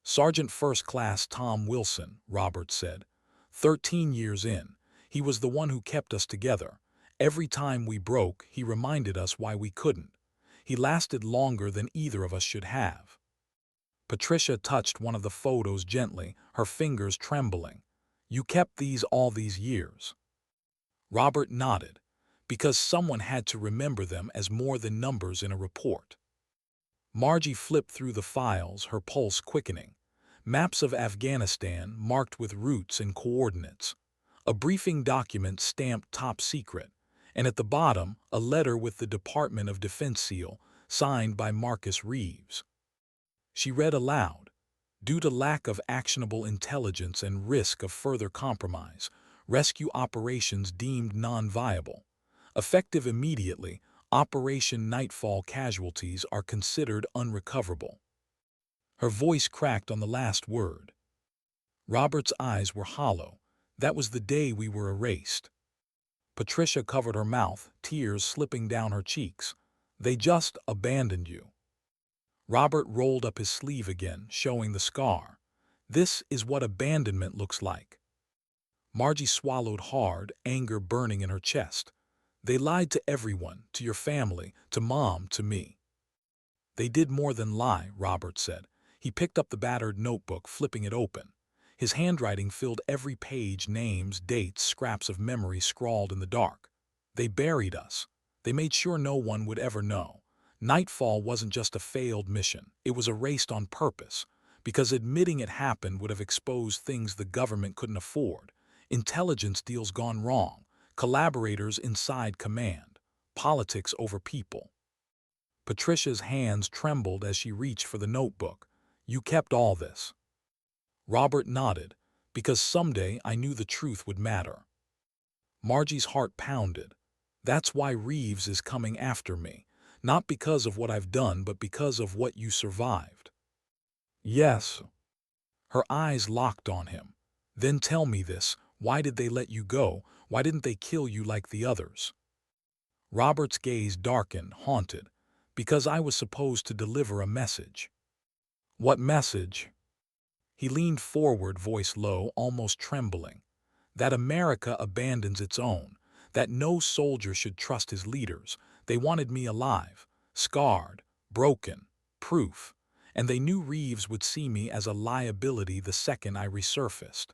"Sergeant First Class Tom Wilson," Robert said. 13 years in. He was the one who kept us together. Every time we broke, he reminded us why we couldn't. He lasted longer than either of us should have. Patricia touched one of the photos gently, her fingers trembling. "You kept these all these years?" Robert nodded. "Because someone had to remember them as more than numbers in a report." Margie flipped through the files, her pulse quickening. Maps of Afghanistan marked with routes and coordinates. A briefing document stamped top secret. And at the bottom, a letter with the Department of Defense seal, signed by Marcus Reeves. She read aloud. "Due to lack of actionable intelligence and risk of further compromise, rescue operations deemed non-viable. Effective immediately, Operation Nightfall casualties are considered unrecoverable." Her voice cracked on the last word. Robert's eyes were hollow. "That was the day we were erased." Patricia covered her mouth, tears slipping down her cheeks. "They just abandoned you." Robert rolled up his sleeve again, showing the scar. "This is what abandonment looks like." Margie swallowed hard, anger burning in her chest. "They lied to everyone, to your family, to Mom, to me." "They did more than lie," Robert said. He picked up the battered notebook, flipping it open. His handwriting filled every page, names, dates, scraps of memory scrawled in the dark. "They buried us. They made sure no one would ever know. Nightfall wasn't just a failed mission. It was erased on purpose, because admitting it happened would have exposed things the government couldn't afford. Intelligence deals gone wrong, collaborators inside command, politics over people." Patricia's hands trembled as she reached for the notebook. "You kept all this?" Robert nodded. "Because someday I knew the truth would matter." Margie's heart pounded. "That's why Reeves is coming after me. Not because of what I've done, but because of what you survived." "Yes." Her eyes locked on him. "Then tell me this. Why did they let you go? Why didn't they kill you like the others?" Robert's gaze darkened, haunted. "Because I was supposed to deliver a message." "What message?" He leaned forward, voice low, almost trembling. "That America abandons its own. That no soldier should trust his leaders. They wanted me alive, scarred, broken, proof. and they knew Reeves would see me as a liability the second I resurfaced.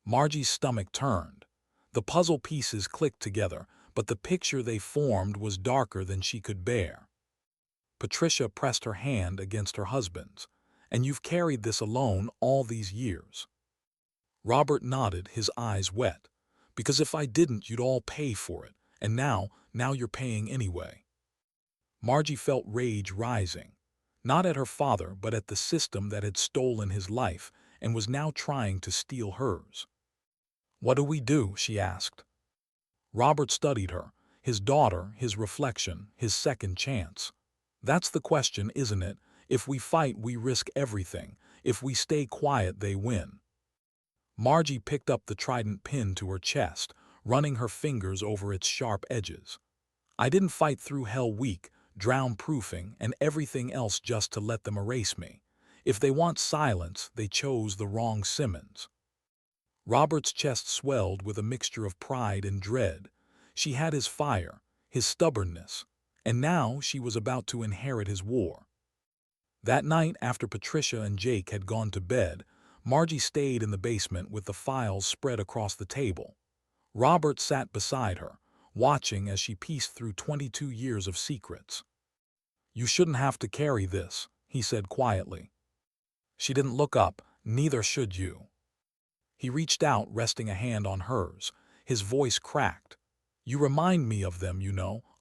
Margie's stomach turned. The puzzle pieces clicked together, but the picture they formed was darker than she could bear. Patricia pressed her hand against her husband's. "And you've carried this alone all these years." Robert nodded, his eyes wet. "Because if I didn't, you'd all pay for it, and now you're paying anyway." Margie felt rage rising, not at her father but at the system that had stolen his life and was now trying to steal hers. "What do we do?" she asked. Robert studied her, his daughter, his reflection, his second chance. "That's the question, isn't it? If we fight, we risk everything. If we stay quiet, they win." Margie picked up the trident pinned to her chest, running her fingers over its sharp edges. "I didn't fight through hell weak, drown-proofing, and everything else just to let them erase me. If they want silence, they chose the wrong Simmons." Robert's chest swelled with a mixture of pride and dread. She had his fire, his stubbornness, and now she was about to inherit his war. That night, after Patricia and Jake had gone to bed, Margie stayed in the basement with the files spread across the table. Robert sat beside her, watching as she pieced through 22 years of secrets. "You shouldn't have to carry this," he said quietly. She didn't look up. "Neither should you." He reached out, resting a hand on hers. His voice cracked. "You remind me of them,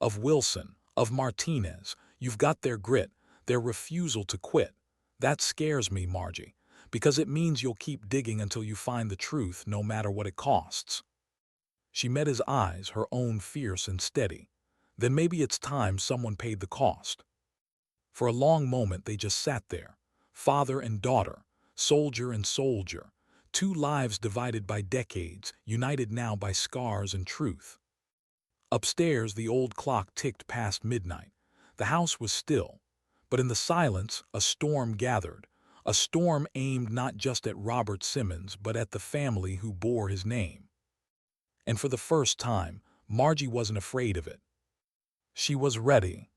of Wilson, of Martinez. You've got their grit, their refusal to quit. That scares me, Margie, because it means you'll keep digging until you find the truth, no matter what it costs." She met his eyes, her own fierce and steady. "Then maybe it's time someone paid the cost." For a long moment they just sat there, father and daughter, soldier and soldier, two lives divided by decades, united now by scars and truth. Upstairs, the old clock ticked past midnight. The house was still, but in the silence a storm gathered, a storm aimed not just at Robert Simmons but at the family who bore his name. And for the first time, Margie wasn't afraid of it. She was ready.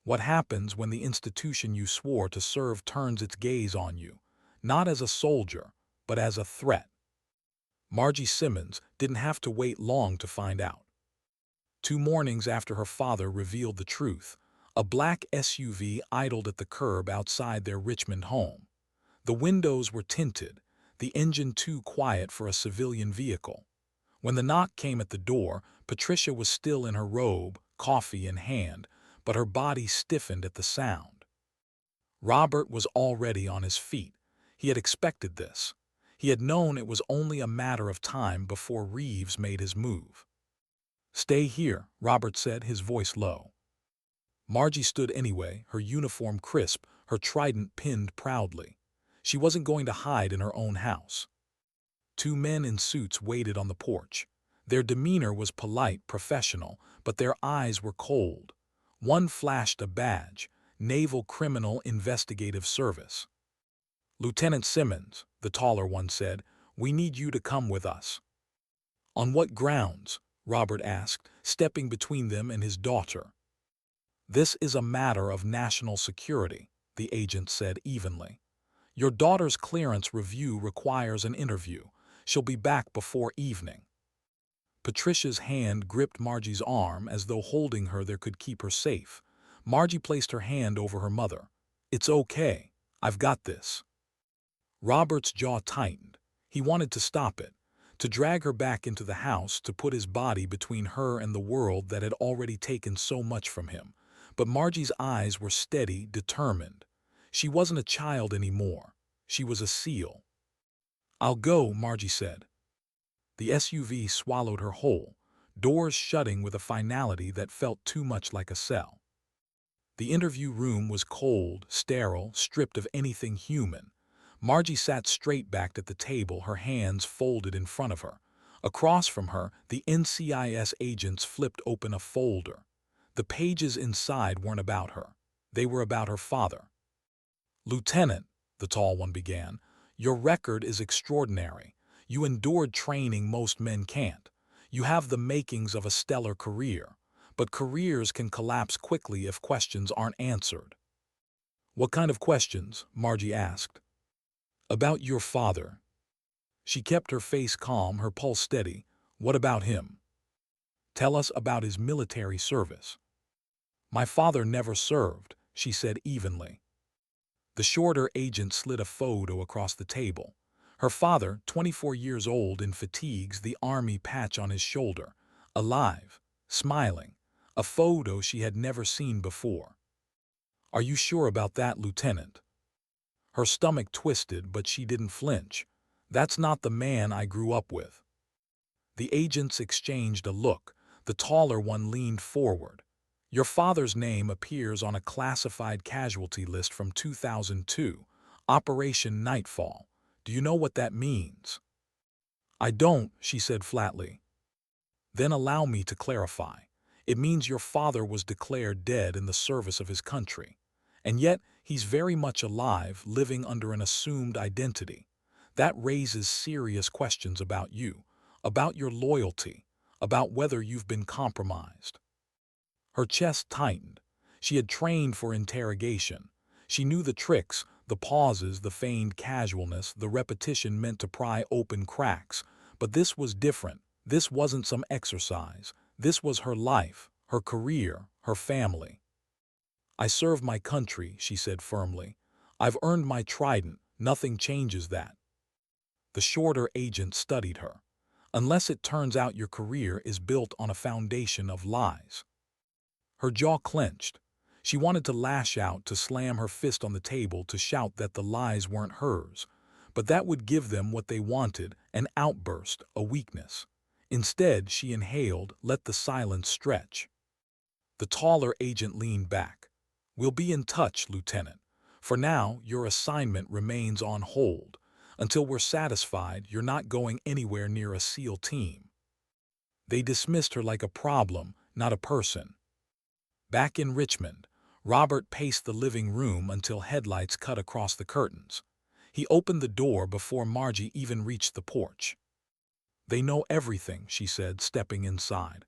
What happens when the institution you swore to serve turns its gaze on you, not as a soldier, but as a threat? Margie Simmons didn't have to wait long to find out. 2 mornings after her father revealed the truth, a black SUV idled at the curb outside their Richmond home. The windows were tinted, the engine too quiet for a civilian vehicle. When the knock came at the door, Patricia was still in her robe, coffee in hand, but her body stiffened at the sound. Robert was already on his feet. He had expected this. He had known it was only a matter of time before Reeves made his move. "Stay here," Robert said, his voice low. Margie stood anyway, her uniform crisp, her trident pinned proudly. She wasn't going to hide in her own house. 2 men in suits waited on the porch. Their demeanor was polite, professional, but their eyes were cold. One flashed a badge, Naval Criminal Investigative Service. "Lieutenant Simmons," the taller one said, "we need you to come with us." "On what grounds?" Robert asked, stepping between them and his daughter. "This is a matter of national security," the agent said evenly. "Your daughter's clearance review requires an interview. She'll be back before evening." Patricia's hand gripped Margie's arm as though holding her there could keep her safe. Margie placed her hand over her mother. "It's okay. I've got this." Robert's jaw tightened. He wanted to stop it, to drag her back into the house, to put his body between her and the world that had already taken so much from him. But Margie's eyes were steady, determined. She wasn't a child anymore. She was a seal. "I'll go," Margie said. The SUV swallowed her whole, doors shutting with a finality that felt too much like a cell. The interview room was cold, sterile, stripped of anything human. Margie sat straight-backed at the table, her hands folded in front of her. Across from her, the NCIS agents flipped open a folder. The pages inside weren't about her. They were about her father. "Lieutenant," the tall one began, "your record is extraordinary. You endured training most men can't. You have the makings of a stellar career. But careers can collapse quickly if questions aren't answered." What kind of questions? Margie asked. About your father. She kept her face calm, her pulse steady. What about him? Tell us about his military service. My father never served, she said evenly. The shorter agent slid a photo across the table. Her father, 24 years old in fatigues, the army patch on his shoulder, alive, smiling, a photo she had never seen before. Are you sure about that, Lieutenant? Her stomach twisted, but she didn't flinch. That's not the man I grew up with. The agents exchanged a look. The taller one leaned forward. Your father's name appears on a classified casualty list from 2002, Operation Nightfall. Do you know what that means? I don't, she said flatly. Then allow me to clarify. It means your father was declared dead in the service of his country. And yet, he's very much alive, living under an assumed identity. That raises serious questions about you, about your loyalty, about whether you've been compromised. Her chest tightened. She had trained for interrogation. She knew the tricks, the pauses, the feigned casualness, the repetition meant to pry open cracks. But this was different. This wasn't some exercise. This was her life, her career, her family. I serve my country, she said firmly. I've earned my trident. Nothing changes that. The shorter agent studied her. Unless it turns out your career is built on a foundation of lies. Her jaw clenched. She wanted to lash out, to slam her fist on the table, to shout that the lies weren't hers. But that would give them what they wanted, an outburst, a weakness. Instead, she inhaled, let the silence stretch. The taller agent leaned back. We'll be in touch, Lieutenant. For now, your assignment remains on hold. Until we're satisfied you're not going anywhere near a SEAL team. They dismissed her like a problem, not a person. Back in Richmond, Robert paced the living room until headlights cut across the curtains. He opened the door before Margie even reached the porch. They know everything, she said, stepping inside.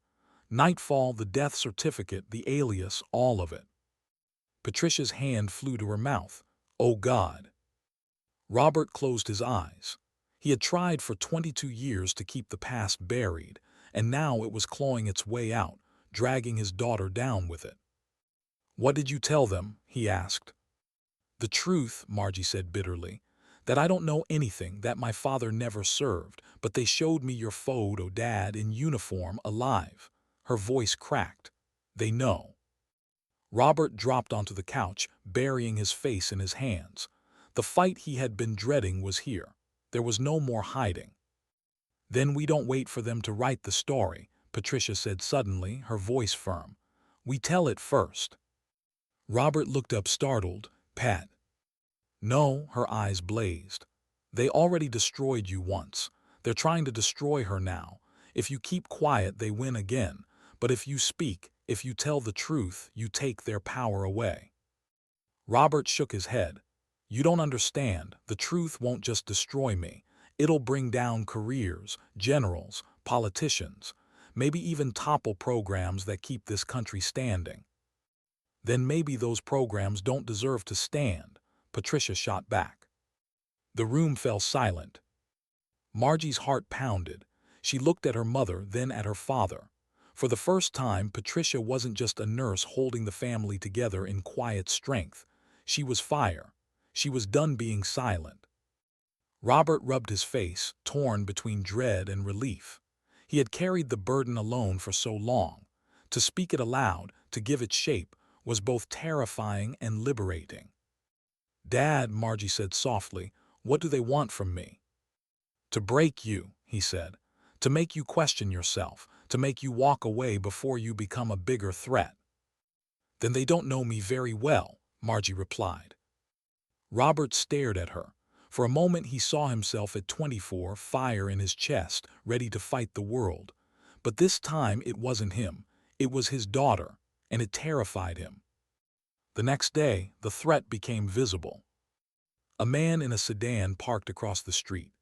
Nightfall, the death certificate, the alias, all of it. Patricia's hand flew to her mouth. Oh God. Robert closed his eyes. He had tried for 22 years to keep the past buried, and now it was clawing its way out, dragging his daughter down with it. What did you tell them? He asked. The truth, Margie said bitterly, that I don't know anything, that my father never served, but they showed me your photo, Dad, in uniform, alive. Her voice cracked. They know. Robert dropped onto the couch, burying his face in his hands. The fight he had been dreading was here. There was no more hiding. Then we don't wait for them to write the story, Patricia said suddenly, her voice firm. We tell it first. Robert looked up startled. Pat. No, her eyes blazed. They already destroyed you once. They're trying to destroy her now. If you keep quiet, they win again. But if you speak, if you tell the truth, you take their power away. Robert shook his head. You don't understand. The truth won't just destroy me. It'll bring down careers, generals, politicians, maybe even topple programs that keep this country standing. Then maybe those programs don't deserve to stand, Patricia shot back. The room fell silent. Margie's heart pounded. She looked at her mother, then at her father. For the first time, Patricia wasn't just a nurse holding the family together in quiet strength. She was fire. She was done being silent. Robert rubbed his face, torn between dread and relief. He had carried the burden alone for so long. To speak it aloud, to give it shape, was both terrifying and liberating. Dad, Margie said softly, what do they want from me? To break you, he said. To make you question yourself, to make you walk away before you become a bigger threat. Then they don't know me very well, Margie replied. Robert stared at her. For a moment he saw himself at 24, fire in his chest, ready to fight the world. But this time it wasn't him. It was his daughter, and it terrified him. The next day, the threat became visible. A man in a sedan parked across the street.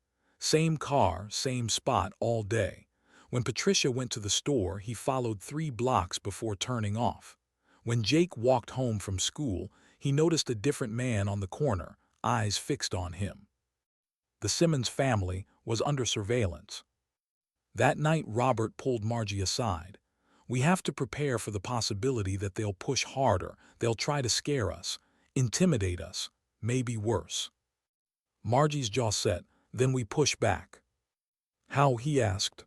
Same car, same spot all day. When Patricia went to the store, he followed 3 blocks before turning off. When Jake walked home from school, he noticed a different man on the corner, eyes fixed on him. The Simmons family was under surveillance. That night Robert pulled Margie aside. "We have to prepare for the possibility that they'll push harder, they'll try to scare us, intimidate us, maybe worse." Margie's jaw set. "Then we push back." "How?" he asked.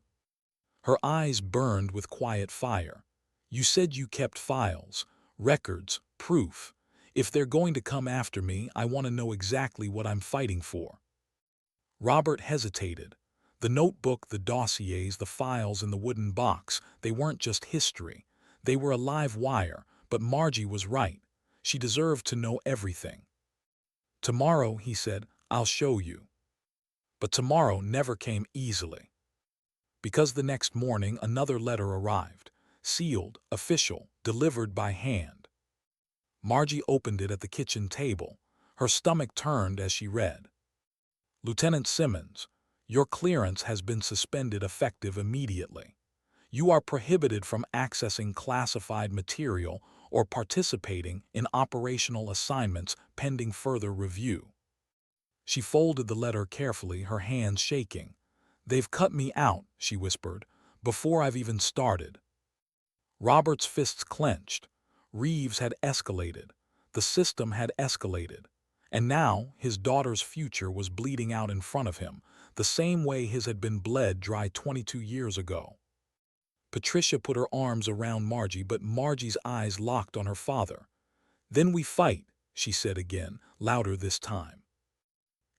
Her eyes burned with quiet fire. "You said you kept files, records, proof. If they're going to come after me, I want to know exactly what I'm fighting for." Robert hesitated. The notebook, the dossiers, the files in the wooden box, they weren't just history. They were a live wire, but Margie was right. She deserved to know everything. "Tomorrow," he said, "I'll show you." But tomorrow never came easily. Because the next morning another letter arrived, sealed, official, delivered by hand. Margie opened it at the kitchen table. Her stomach turned as she read. "Lieutenant Simmons, your clearance has been suspended effective immediately. You are prohibited from accessing classified material or participating in operational assignments pending further review." She folded the letter carefully, her hands shaking. "They've cut me out," she whispered, "before I've even started." Robert's fists clenched. Reeves had escalated. The system had escalated. And now his daughter's future was bleeding out in front of him, the same way his had been bled dry 22 years ago. Patricia put her arms around Margie, but Margie's eyes locked on her father. "Then we fight," she said again, louder this time.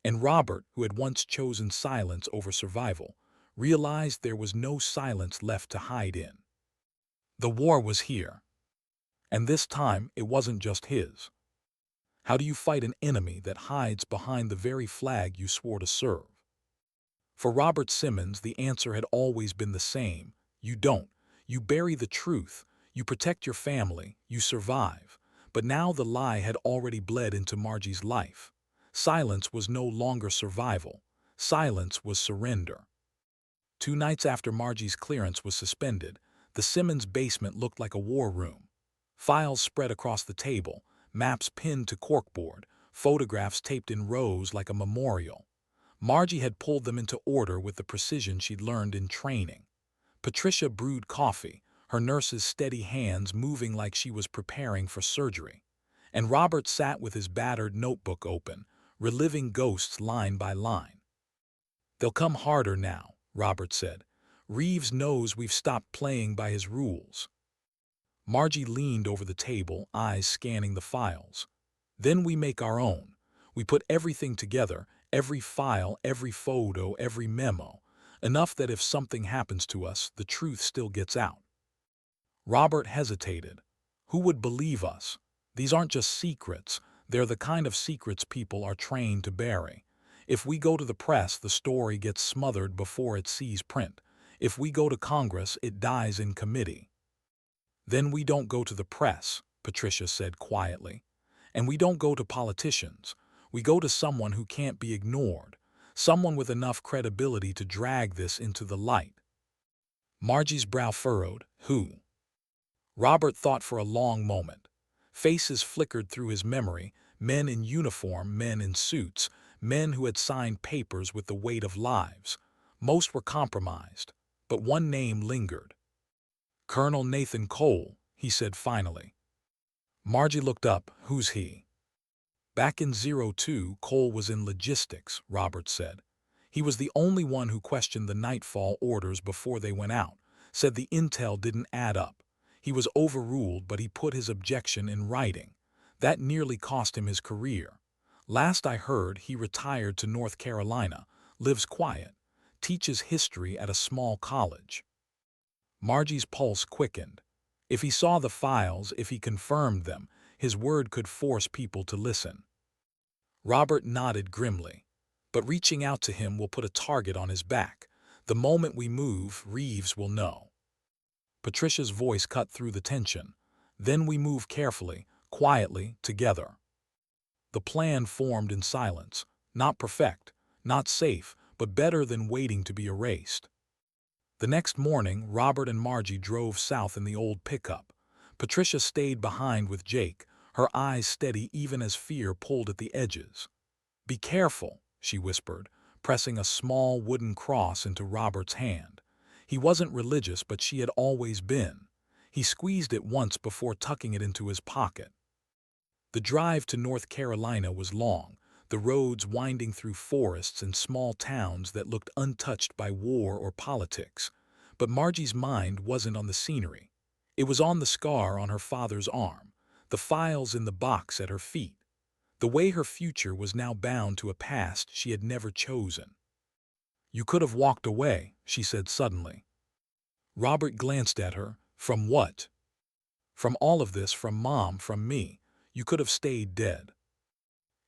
And Robert, who had once chosen silence over survival, realized there was no silence left to hide in. The war was here. And this time it wasn't just his. How do you fight an enemy that hides behind the very flag you swore to serve? For Robert Simmons, the answer had always been the same. You don't. You bury the truth. You protect your family. You survive. But now the lie had already bled into Margie's life. Silence was no longer survival. Silence was surrender. 2 nights after Margie's clearance was suspended, the Simmons basement looked like a war room. Files spread across the table, maps pinned to corkboard, photographs taped in rows like a memorial. Margie had pulled them into order with the precision she'd learned in training. Patricia brewed coffee, her nurse's steady hands moving like she was preparing for surgery. And Robert sat with his battered notebook open, reliving ghosts line by line. "They'll come harder now," Robert said. "Reeves knows we've stopped playing by his rules." Margie leaned over the table, eyes scanning the files. "Then we make our own. We put everything together, every file, every photo, every memo, enough that if something happens to us, the truth still gets out." Robert hesitated. Who would believe us? These aren't just secrets. They're the kind of secrets people are trained to bury. If we go to the press, the story gets smothered before it sees print. If we go to Congress, it dies in committee. "Then we don't go to the press," Patricia said quietly. "And we don't go to politicians. We go to someone who can't be ignored, someone with enough credibility to drag this into the light." Margie's brow furrowed. "Who?" Robert thought for a long moment. Faces flickered through his memory, men in uniform, men in suits, men who had signed papers with the weight of lives. Most were compromised, but one name lingered. "Colonel Nathan Cole," he said finally. Margie looked up. "Who's he?" "Back in 02, Cole was in logistics," Robert said. "He was the only one who questioned the nightfall orders before they went out, said the intel didn't add up. He was overruled, but he put his objection in writing. That nearly cost him his career. Last I heard, he retired to North Carolina, lives quiet, teaches history at a small college." Margie's pulse quickened. If he saw the files, if he confirmed them, his word could force people to listen. Robert nodded grimly. "But reaching out to him will put a target on his back. The moment we move, Reeves will know." Patricia's voice cut through the tension. "Then we move carefully, quietly, together." The plan formed in silence. Not perfect, not safe, but better than waiting to be erased. The next morning, Robert and Margie drove south in the old pickup. Patricia stayed behind with Jake, her eyes steady even as fear pulled at the edges. "Be careful," she whispered, pressing a small wooden cross into Robert's hand. He wasn't religious, but she had always been. He squeezed it once before tucking it into his pocket. The drive to North Carolina was long, the roads winding through forests and small towns that looked untouched by war or politics. But Margie's mind wasn't on the scenery. It was on the scar on her father's arm, the files in the box at her feet, the way her future was now bound to a past she had never chosen. "You could have walked away," she said suddenly. Robert glanced at her. "From what?" "From all of this, from Mom, from me. You could have stayed dead."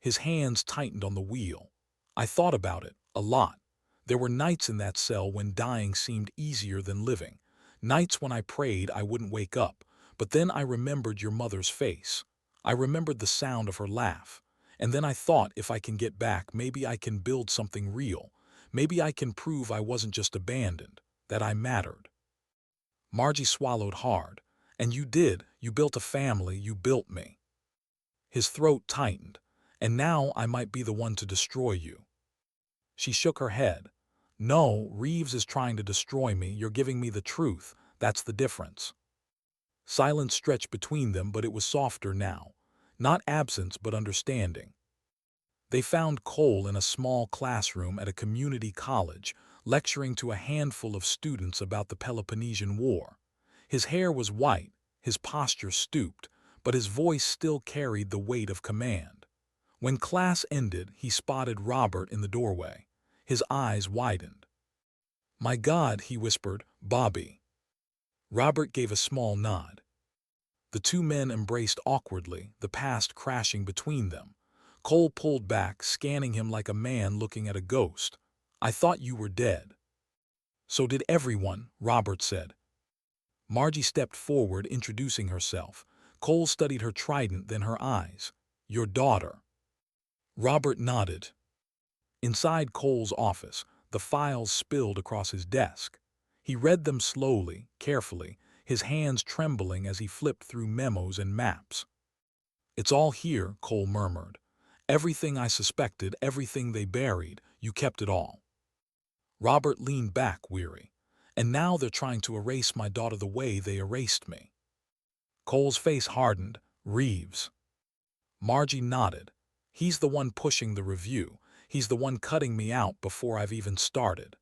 His hands tightened on the wheel. "I thought about it, a lot. There were nights in that cell when dying seemed easier than living. Nights when I prayed I wouldn't wake up. But then I remembered your mother's face. I remembered the sound of her laugh. And then I thought, if I can get back, maybe I can build something real. Maybe I can prove I wasn't just abandoned, that I mattered." Margie swallowed hard. "And you did. You built a family. You built me." His throat tightened. "And now I might be the one to destroy you." She shook her head. "No, Reeves is trying to destroy me. You're giving me the truth. That's the difference." Silence stretched between them, but it was softer now. Not absence, but understanding. They found Cole in a small classroom at a community college, lecturing to a handful of students about the Peloponnesian War. His hair was white, his posture stooped, but his voice still carried the weight of command. When class ended, he spotted Robert in the doorway. His eyes widened. "My God," he whispered, "Bobby." Robert gave a small nod. The two men embraced awkwardly, the past crashing between them. Cole pulled back, scanning him like a man looking at a ghost. "I thought you were dead." "So did everyone," Robert said. Margie stepped forward, introducing herself. Cole studied her trident, then her eyes. "Your daughter." Robert nodded. Inside Cole's office, the files spilled across his desk. He read them slowly, carefully, his hands trembling as he flipped through memos and maps. "It's all here," Cole murmured. "Everything I suspected, everything they buried, you kept it all." Robert leaned back, weary. "And now they're trying to erase my daughter the way they erased me." Cole's face hardened. "Reeves." Margie nodded. "He's the one pushing the review. He's the one cutting me out before I've even started."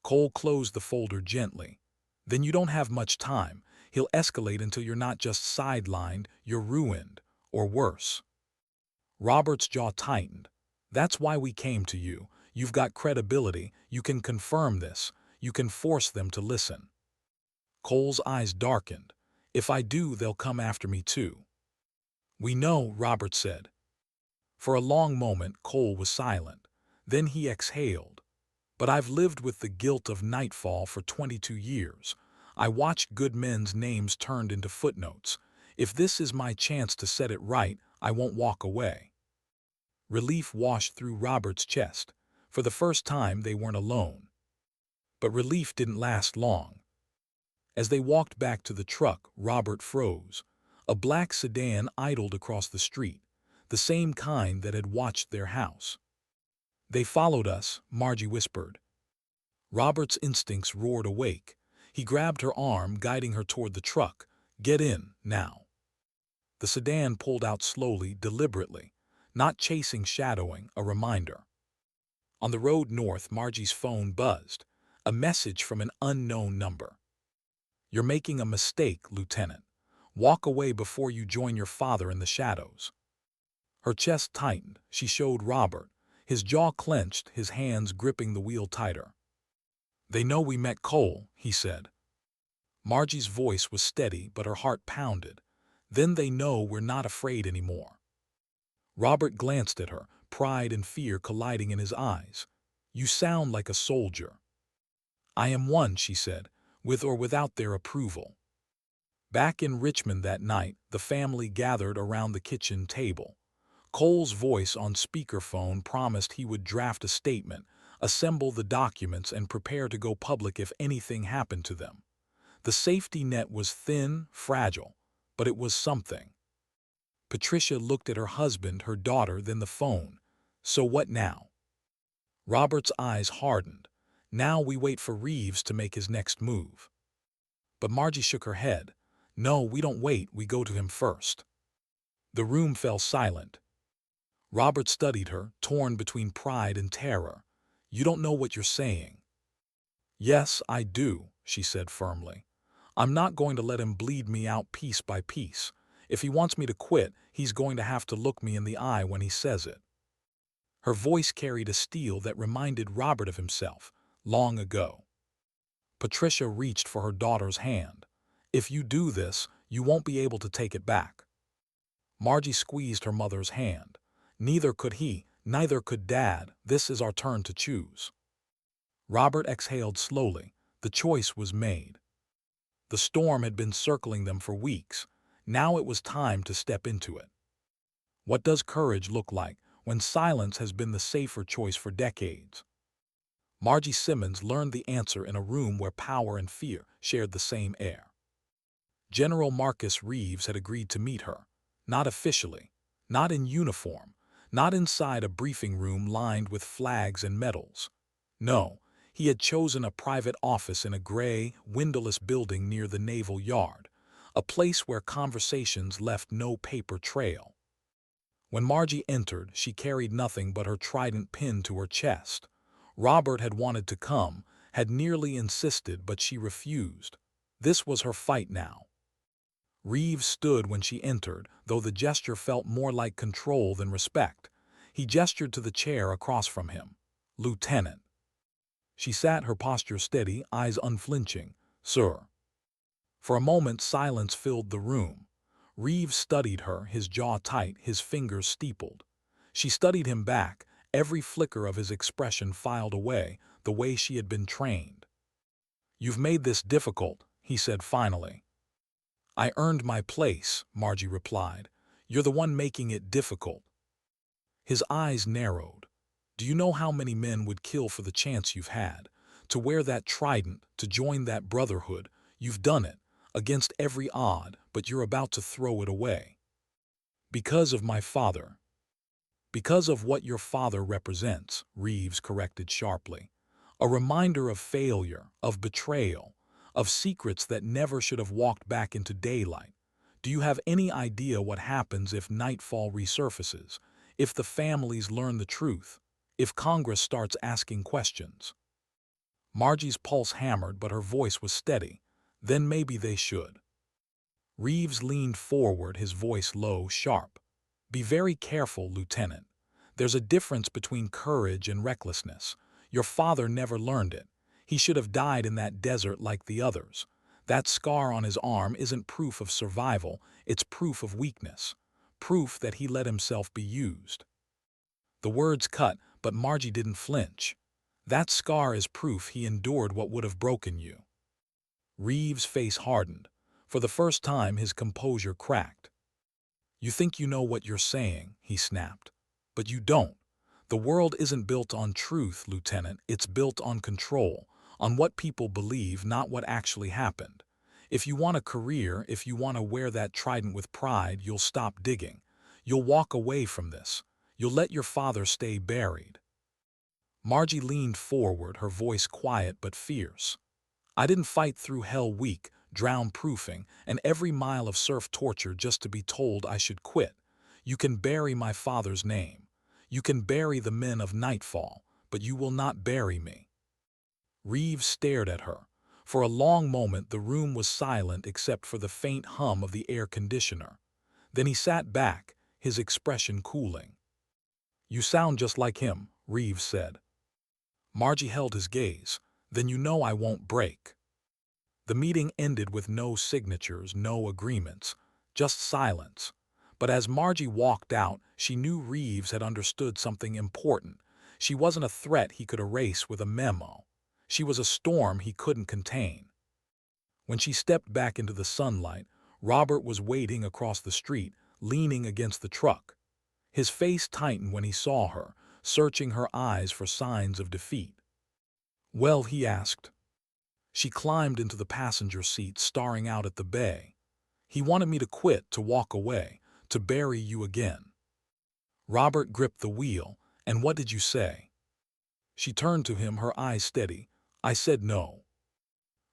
Cole closed the folder gently. "Then you don't have much time. He'll escalate until you're not just sidelined, you're ruined, or worse." Robert's jaw tightened. "That's why we came to you. You've got credibility. You can confirm this. You can force them to listen." Cole's eyes darkened. "If I do, they'll come after me too." "We know," Robert said. For a long moment, Cole was silent. Then he exhaled. "But I've lived with the guilt of nightfall for 22 years. I watched good men's names turned into footnotes. If this is my chance to set it right, I won't walk away." Relief washed through Robert's chest. For the first time, they weren't alone. But relief didn't last long. As they walked back to the truck, Robert froze. A black sedan idled across the street, the same kind that had watched their house. "They followed us," Margie whispered. Robert's instincts roared awake. He grabbed her arm, guiding her toward the truck. "Get in, now." The sedan pulled out slowly, deliberately. Not chasing, shadowing, a reminder. On the road north, Margie's phone buzzed. A message from an unknown number. "You're making a mistake, Lieutenant. Walk away before you join your father in the shadows." Her chest tightened. She showed Robert. His jaw clenched, his hands gripping the wheel tighter. "They know we met Cole," he said. Margie's voice was steady, but her heart pounded. "Then they know we're not afraid anymore." Robert glanced at her, pride and fear colliding in his eyes. "You sound like a soldier." "I am one," she said, "with or without their approval." Back in Richmond that night, the family gathered around the kitchen table. Cole's voice on speakerphone promised he would draft a statement, assemble the documents, and prepare to go public if anything happened to them. The safety net was thin, fragile, but it was something. Patricia looked at her husband, her daughter, then the phone. So what now? Robert's eyes hardened. Now we wait for Reeves to make his next move. But Margie shook her head. No, we don't wait, we go to him first. The room fell silent. Robert studied her, torn between pride and terror. You don't know what you're saying. Yes, I do, she said firmly. I'm not going to let him bleed me out piece by piece. If he wants me to quit, he's going to have to look me in the eye when he says it. Her voice carried a steel that reminded Robert of himself, long ago. Patricia reached for her daughter's hand. If you do this, you won't be able to take it back. Margie squeezed her mother's hand. Neither could he, neither could Dad. This is our turn to choose. Robert exhaled slowly. The choice was made. The storm had been circling them for weeks. Now it was time to step into it. What does courage look like when silence has been the safer choice for decades? Margie Simmons learned the answer in a room where power and fear shared the same air. General Marcus Reeves had agreed to meet her. Not officially, not in uniform, not inside a briefing room lined with flags and medals. No, he had chosen a private office in a gray, windowless building near the Naval Yard, a place where conversations left no paper trail. When Margie entered, she carried nothing but her trident pinned to her chest. Robert had wanted to come, had nearly insisted, but she refused. This was her fight now. Reeves stood when she entered, though the gesture felt more like control than respect. He gestured to the chair across from him. Lieutenant. She sat, her posture steady, eyes unflinching. Sir. For a moment silence filled the room. Reeves studied her, his jaw tight, his fingers steepled. She studied him back, every flicker of his expression filed away, the way she had been trained. You've made this difficult, he said finally. I earned my place, Margie replied. You're the one making it difficult. His eyes narrowed. Do you know how many men would kill for the chance you've had? To wear that trident, to join that brotherhood. You've done it, against every odd, but you're about to throw it away. Because of my father. Because of what your father represents, Reeves corrected sharply. A reminder of failure, of betrayal, of secrets that never should have walked back into daylight. Do you have any idea what happens if nightfall resurfaces, if the families learn the truth, if Congress starts asking questions? Margie's pulse hammered, but her voice was steady. Then maybe they should. Reeves leaned forward, his voice low, sharp. Be very careful, Lieutenant. There's a difference between courage and recklessness. Your father never learned it. He should have died in that desert like the others. That scar on his arm isn't proof of survival, it's proof of weakness. Proof that he let himself be used. The words cut, but Margie didn't flinch. That scar is proof he endured what would have broken you. Reeves' face hardened. For the first time, his composure cracked. You think you know what you're saying, he snapped. But you don't. The world isn't built on truth, Lieutenant. It's built on control, on what people believe, not what actually happened. If you want a career, if you want to wear that trident with pride, you'll stop digging. You'll walk away from this. You'll let your father stay buried. Margie leaned forward, her voice quiet but fierce. I didn't fight through hell weak, drown-proofing, and every mile of surf torture just to be told I should quit. You can bury my father's name. You can bury the men of Nightfall, but you will not bury me. Reeves stared at her. For a long moment the room was silent except for the faint hum of the air conditioner. Then he sat back, his expression cooling. You sound just like him, Reeves said. Margie held his gaze. Then you know I won't break. The meeting ended with no signatures, no agreements, just silence. But as Margie walked out, she knew Reeves had understood something important. She wasn't a threat he could erase with a memo. She was a storm he couldn't contain. When she stepped back into the sunlight, Robert was waiting across the street, leaning against the truck. His face tightened when he saw her, searching her eyes for signs of defeat. Well, he asked. She climbed into the passenger seat, staring out at the bay. He wanted me to quit, to walk away, to bury you again." Robert gripped the wheel. "And what did you say?" She turned to him, her eyes steady. "I said no."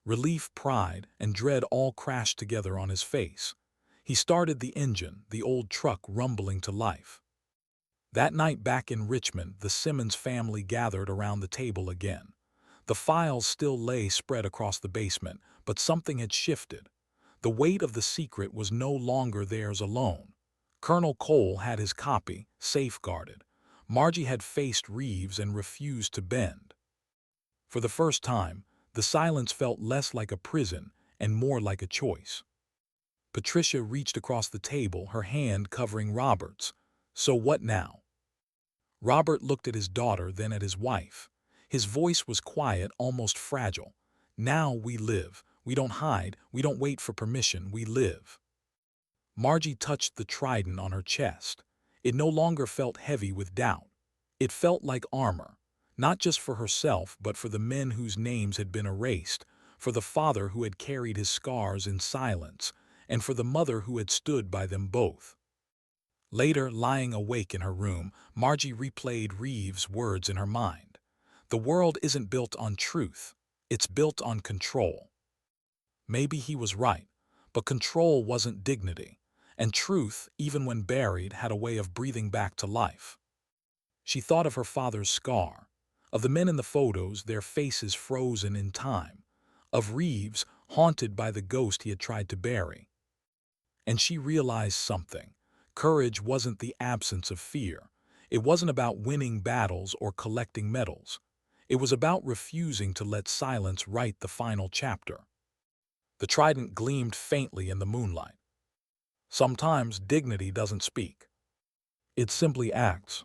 Relief, pride, and dread all crashed together on his face. He started the engine, the old truck rumbling to life. That night back in Richmond, the Simmons family gathered around the table again. The files still lay spread across the basement, but something had shifted. The weight of the secret was no longer theirs alone. Colonel Cole had his copy, safeguarded. Margie had faced Reeves and refused to bend. For the first time, the silence felt less like a prison and more like a choice. Patricia reached across the table, her hand covering Robert's. "So what now?" Robert looked at his daughter, then at his wife. His voice was quiet, almost fragile. "Now we live. We don't hide. We don't wait for permission. We live." Margie touched the trident on her chest. It no longer felt heavy with doubt. It felt like armor, not just for herself, but for the men whose names had been erased, for the father who had carried his scars in silence, and for the mother who had stood by them both. Later, lying awake in her room, Margie replayed Reeves' words in her mind. "The world isn't built on truth. It's built on control." Maybe he was right, but control wasn't dignity, and truth, even when buried, had a way of breathing back to life. She thought of her father's scar, of the men in the photos, their faces frozen in time, of Reeves, haunted by the ghost he had tried to bury. And she realized something. Courage wasn't the absence of fear. It wasn't about winning battles or collecting medals. It was about refusing to let silence write the final chapter. The trident gleamed faintly in the moonlight. Sometimes dignity doesn't speak. It simply acts.